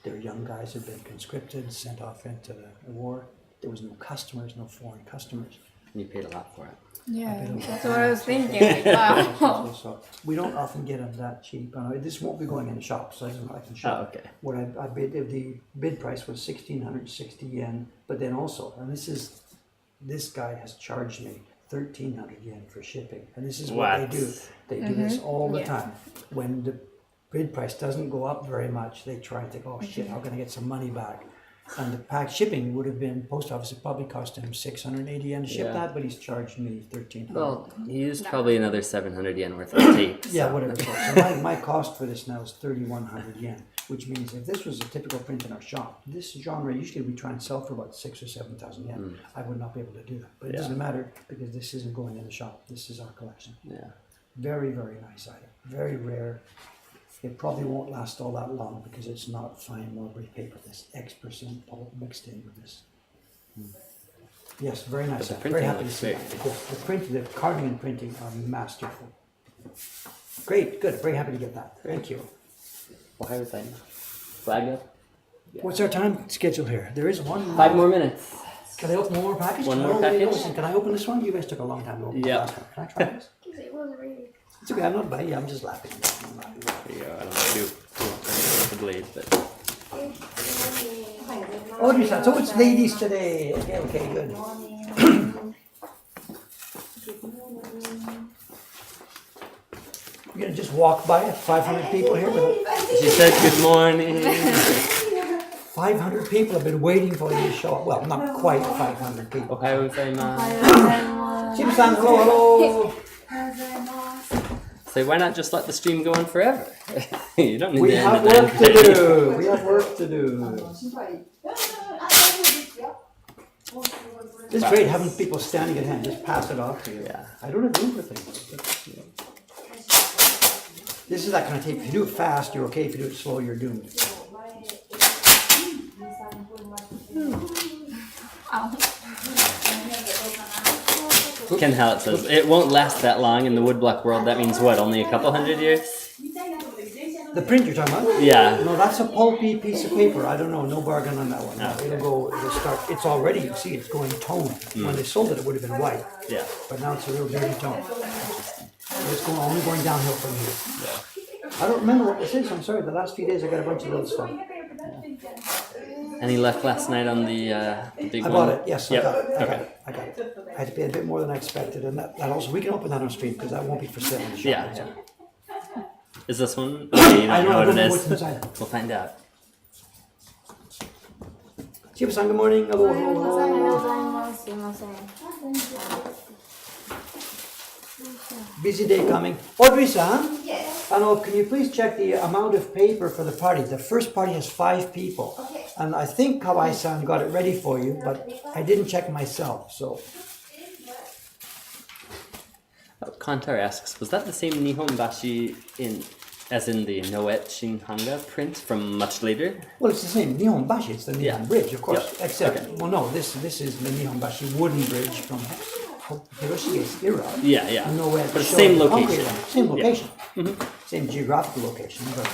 Their young guys had been conscripted, sent off into the war. There was no customers, no foreign customers. You paid a lot for it. Yeah, that's what I was thinking. Wow. So we don't often get them that cheap. This won't be going in the shop, so I can show. Oh, okay. What I bid, the bid price was 1,660 yen, but then also, and this guy has charged me 1,300 yen for shipping, and this is what they do. They do this all the time. When the bid price doesn't go up very much, they try and think, oh shit, how can I get some money back? And the pack shipping would have been, post office, it probably cost him 680 yen to ship that, but he's charged me 1,300. Well, he used probably another 700 yen worth of tape. Yeah, whatever. So my cost for this now is 3,100 yen, which means if this was a typical print in our shop, this genre usually we try and sell for about 6,000 or 7,000 yen. I would not be able to do that, but it doesn't matter because this isn't going in the shop. This is our collection. Yeah, very, very nice item. Very rare. It probably won't last all that long because it's not fine Mulberry paper. This X% pulp mixed in with this. Yes, very nice. Very happy to see that. The carving and printing are masterful. Great, good. Very happy to get that. Thank you. Flag up. What's our time schedule here? There is one more. 5 more minutes. Can I open one more package? One more package? Can I open this one? You guys took a long time to open the last one. Can I try this? It was really. It's okay, I'm not biting you, I'm just laughing. There you go. I don't know if you the blade, but. Oh, so it's ladies today. Okay, good. gonna just walk by it, 500 people here. She said good morning. 500 people have been waiting for you to show up. Well, not quite 500 people. Ohayou gozaimasu. Chibu-san, hello, hello. So why not just let the stream go on forever? You don't need We to end have it work to do. We have work to do. It's great having people standing at hand. Just pass it off to you. Yeah. I don't have room for things. This is that kind of tape. If you do it fast, you're okay. If you do it slow, you're doomed. Ken Hallett says, it won't last that long in the woodblock world. That means what, only a couple hundred years? The print you're talking about? Yeah. No, that's a pulpy piece of paper. I don't know. No bargain on that one. No. It'll start. It's already, you see, it's going tone. When they sold it, it would have been white. Yeah. But now it's a real dirty tone. It's only going downhill from here. I don't remember what this is. I'm sorry. The last few days I got a bunch of little stuff. Any luck last night on the big I one? bought it. Yes, Yep. I got it. I got Okay. it. I got it. I had to pay a bit more than I expected, and that also we can open that on stream because that won't be for sale in the shop. Yeah. Yeah. Is this one? Okay, you don't know what it what's is. inside. We'll find out. Chibu-san, good morning. Hello, hello, hello. Busy day coming. Audrey-san? Yes. Can you please check the amount of paper for the party? The first party has 5 people. Okay. And I think Kawai-san got it ready for you, but I didn't check myself, so. Kantar asks, was that the same Nihonbashi as in the Noet Shinhanga print from much later? Well, it's the same Nihonbashi, it's the Nihon Yeah. Bridge, of course. Yeah. Except, Okay. well, no, this is the Nihonbashi wooden bridge from Hiroshige's era. Yeah, yeah. No, But it's same the concrete location. one. Same location. Same geographical location, but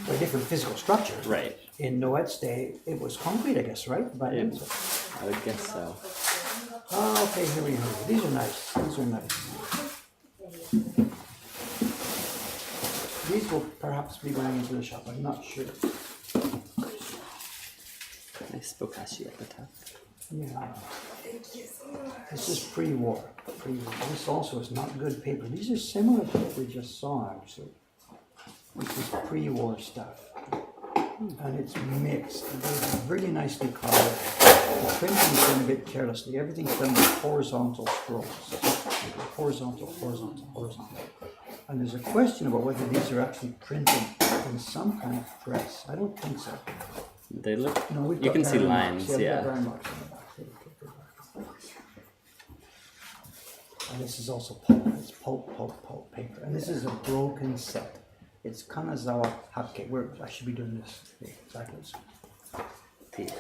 they're different physical structures. Right. In Noet's day, it was concrete, I guess, right? But Yeah. I would guess so. oh, okay, here we go. These are nice. These are nice. These will perhaps be going into the shop. I'm not sure. Nice bokashi at the top. Yeah. This is pre-war. Pre-war. This also is not good paper. These are similar to what we just saw, actually. This is pre-war stuff. And it's mixed. They're really nicely carved. The printing's done a bit carelessly. Everything's done with horizontal scrolls. Horizontal, horizontal, horizontal. And there's a question about whether these are actually printed in some kind of press. I don't think so. They look, No, we've you got can see barren lines, marks. We've got yeah. barren marks on the back. Here, okay, good mark. And this is also pulp. It's pulp paper. And this is a broken set. It's Kanazawa Hake. I should be doing this. Exactly.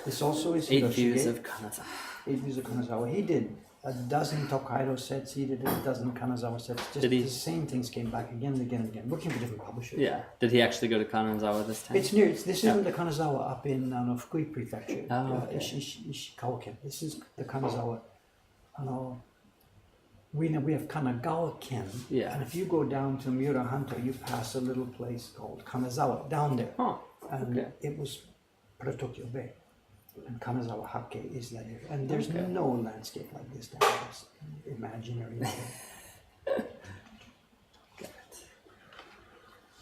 This also is 8 views Hiroshige. of Kanazawa. 8 views of Kanazawa. He did a dozen Tokaido sets. He did a dozen Kanazawa sets. Just Did he? the same things came back again and again and again. Working for different publishers. Yeah. Did he actually go to Kanazawa this time? It's near. This isn't the Kanazawa up in Fukui Prefecture. Oh, okay. Ishikawa-ken. This is the Kanazawa. We have Kanagawa-ken. Yeah. And if you go down to Murahanto, you pass a little place called Kanazawa down there. Huh. And Okay. it was part of Tokyo Bay. And Kanazawa Hake is that area. And there's Okay. no landscape like this down there. It's imaginary.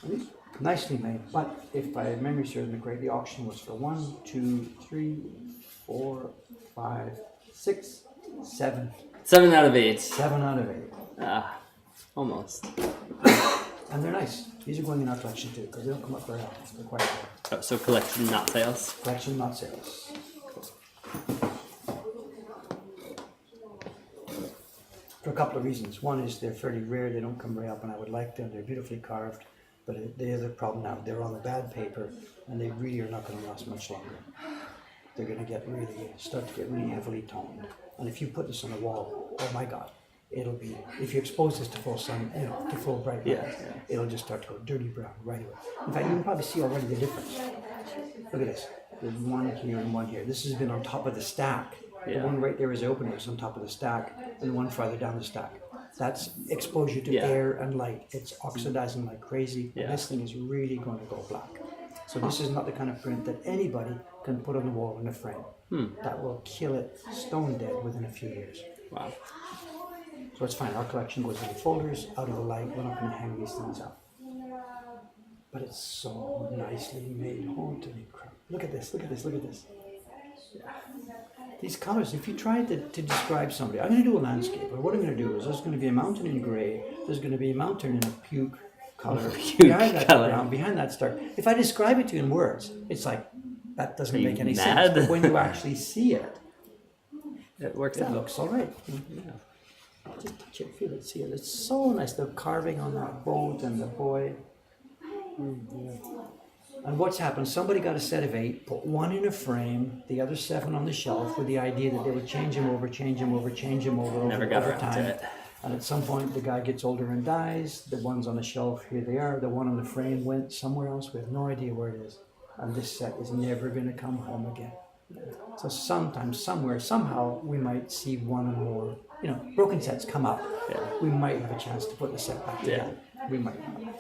And these nicely made, but if my memory serves me correctly, the auction was for 1, 2, 3, 4, 5, 6, 7. 7 out of 8. 7 out of 8. Ah, almost. And they're nice. These are going in our collection too, because they don't come up very often. They're quite rare. Oh, so collection, not sales. Collection, not sales. For a couple of reasons. One is they're fairly rare. They don't come very up, and I would like them. They're beautifully carved. But the other problem now, they're on the bad paper, and they really are not going to last much longer. They're going to start to get really heavily toned. And if you put this on a wall, oh my God, it'll be, if you expose this to full sun, to full bright light, it'll just start to go dirty brown right away. In fact, you can probably see already the difference. Look at this. There's one here and one here. This has been on top of the stack. The one right there is open, it's on top of the stack, and the one farther down the stack. That's exposure to air and light. It's oxidizing like crazy. Yeah. This thing is really going to go black. So this is not the kind of print that anybody can put on the wall in a frame. That will kill it stone dead within a few years. Wow. So it's fine. Our collection goes in folders, out of the light. We're not going to hang these things up. But it's so nicely made. Holy crap. Look at this, look at this, look at this. Yeah. These colors, if you try to describe somebody, I'm going to do a landscape, but what I'm going to do is there's going to be a mountain in gray, there's going to be a mountain in a puke color, behind that brown, behind that dark. If I describe it to you in words, it's like, that doesn't make any sense. But when you actually see it, it works out. It looks all right. Yeah. Just touch it, feel it, see it. It's so nice. The carving on that boat and the boy. And what's happened, somebody got a set of 8, put one in a frame, the other 7 on the shelf with the idea that they would change them over Never got over around time. to it. And at some point the guy gets older and dies, the ones on the shelf, here they are, the one on the frame went somewhere else, we have no idea where it is. And this set is never going to come home again. So sometimes, somewhere, somehow, we might see one or more, broken sets come up. Yeah. We might have a chance to put the set back together. We might not.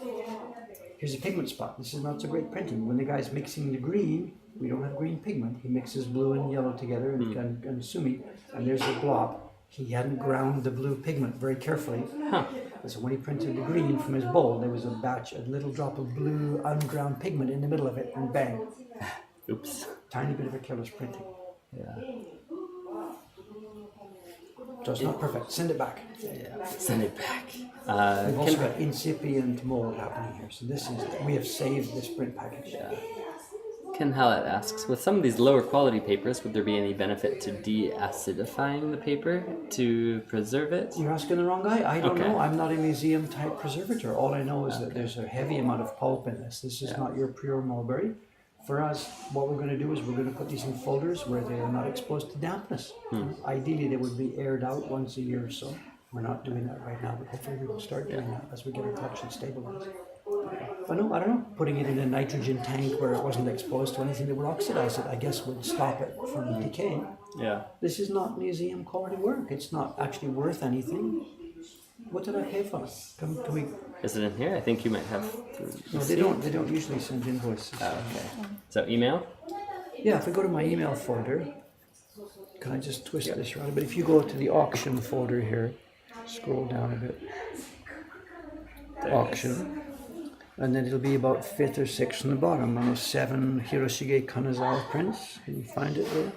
Here's a pigment spot. This is not so great printing. When the guy's mixing the green, we don't have green pigment. He mixes blue and yellow together and sumi, and there's a blob. He hadn't ground the blue pigment very carefully. So when he printed the green from his bowl, there was a little drop of blue unground pigment in the middle of it, and bang. Oops. Tiny bit of a careless printing. Yeah. So it's not perfect. Send it back. Yeah. Send it back. We've also got incipient mold happening here. So we have saved this print package. Yeah. Ken Hallett asks, with some of these lower quality papers, would there be any benefit to de-acidifying the paper to preserve it? You're asking the wrong guy. I don't know. I'm not a museum type preservator. All I know is that there's a heavy amount of pulp in this. This is not your pure mulberry. For us, what we're going to do is we're going to put these in folders where they are not exposed to dampness. Ideally, they would be aired out once a year or so. We're not doing that right now, but hopefully we will start doing that as we get our collection stabilized. But no, I don't know. Putting it in a nitrogen tank where it wasn't exposed to anything that would oxidize it, I guess would stop it from decaying. Yeah. This is not museum quality work. It's not actually worth anything. What did I pay for it? Can we? Is it in here? I think you might have. No, they don't. They don't usually send invoices. Oh, okay. So email? Yeah, if we go to my email folder, can I just twist this around a bit? If you go to the auction folder here, scroll down a bit. Auction. And then it'll be about 5th or 6th from the bottom. On 7 Hiroshige Kanazawa prints. Can you find it there?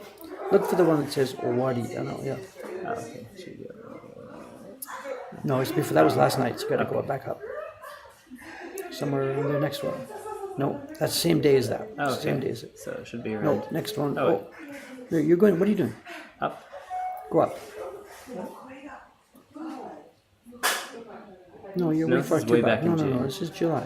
Look for the one that says Owari. I know, yeah. Oh, okay. No, it's before. That was last night. So you got to go back up. Somewhere around there. Next one. No, that's the same day as that. Oh, okay. Same day as it. So it should be around. No, next one. Oh, Here, you're going. What are you doing? up. Go up. No, you're way far too back. No, this is July.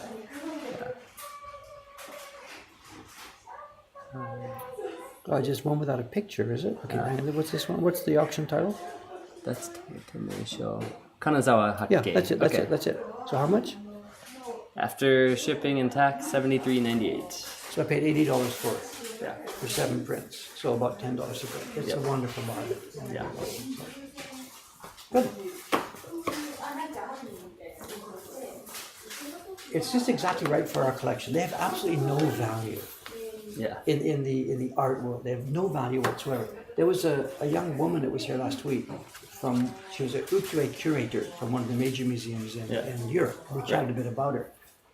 Oh, just one without a picture, is it? Okay, what's this one? What's the auction title? That's Tomoisho. Kanazawa Hake. Yeah, that's it, that's it. So how much? After shipping and tax, $73.98. So I paid $80 for it. Yeah. For 7 prints. So about $10 a print. It's a wonderful bargain. Yeah. Good. It's just exactly right for our collection. They have absolutely no value. Yeah. In the art world, they have no value whatsoever. There was a young woman that was here last week. She was an ukiyo curator from one of the major museums in Europe. We chatted a bit about her,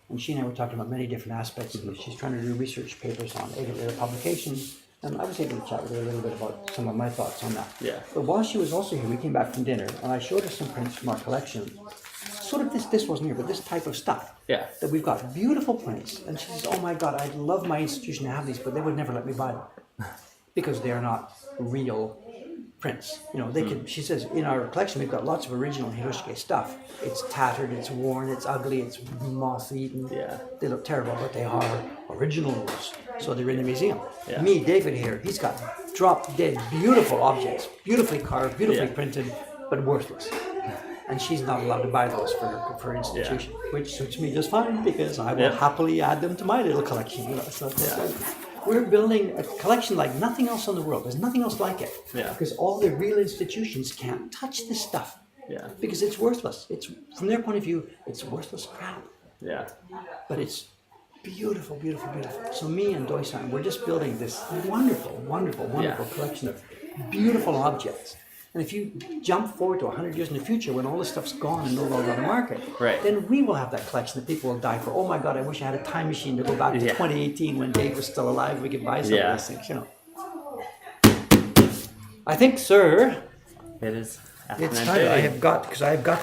and she and I were talking about many different aspects of it. She's trying to do research papers on it, publications, and I was able to chat with her a little bit about some of my thoughts on that. Yeah. But while she was also here, we came back from dinner, and I showed her some prints from our collection. Sort of this wasn't here, but this type of stuff. Yeah. That we've got beautiful prints, and she says, "Oh my God, I'd love my institution to have these, but they would never let me buy them because they are not real prints." They could. She says, "In our collection, we've got lots of original Hiroshige stuff. It's tattered, it's worn, it's ugly, it's moth-eaten. Yeah. They look terrible, but they are originals, so they're in the museum." Yeah. Me, David here, he's got drop-dead, beautiful objects, beautifully carved, beautifully printed, but worthless. And she's not allowed to buy those for her institution, which suits me just fine because I will happily add them to my little collection. So we're building a collection like nothing else in the world. There's nothing else like it. Yeah. Because all the real institutions can't touch this stuff. Yeah. Because it's worthless. It's from their point of view, it's worthless crap. Yeah. But it's beautiful, beautiful, beautiful. So me and Doi-san, we're just building this wonderful, wonderful, wonderful collection of beautiful objects And if you jump forward to 100 years in the future when all this stuff's gone and no longer on the market, Right. then we will have that collection that people will die for. Oh my God, I wish I had a time machine to go back to 2018 when Dave was still alive. We could buy some of these things, you know. I think, sir, It is. it's time. I have got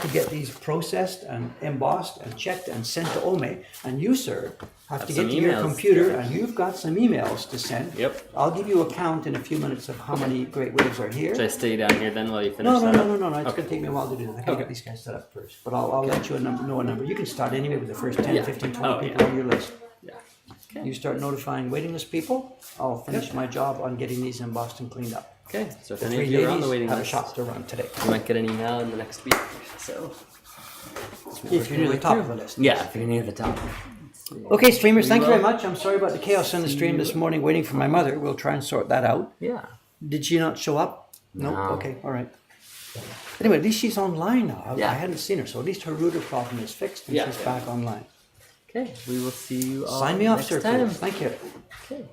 to get these processed and embossed and checked and sent to Ome. And you, sir, have to get some to your emails. computer and you've got some emails to send. Yep. I'll give you a count in a few minutes of how many great waves are here. Should I stay down here then while you finish No. that up? It's going to take me a while to do this. I got to get these guys set up first. But I'll let you know a number. You can start anyway with the first 10, 15, 20 people on your list. Yeah. You start notifying waiting list people. I'll finish my job on getting these embossed and cleaned up. Okay, so if The any three of you are on ladies the waiting have a list, shop to run today. you might get an email in the next week. So, If you're near the top of the list. yeah, if you're near the top. Okay, streamers, thank you very will. much. I'm sorry about the chaos in the stream this morning waiting for my mother. We'll try and sort that out. Yeah. Did she not show up? No. No. Okay, all right. Anyway, at least she's online now. I Yeah. hadn't seen her, so at least her router problem is fixed and Yeah. she's back online. Okay, we will see you all Sign me off, next sir, time. please. Thank you. Okay.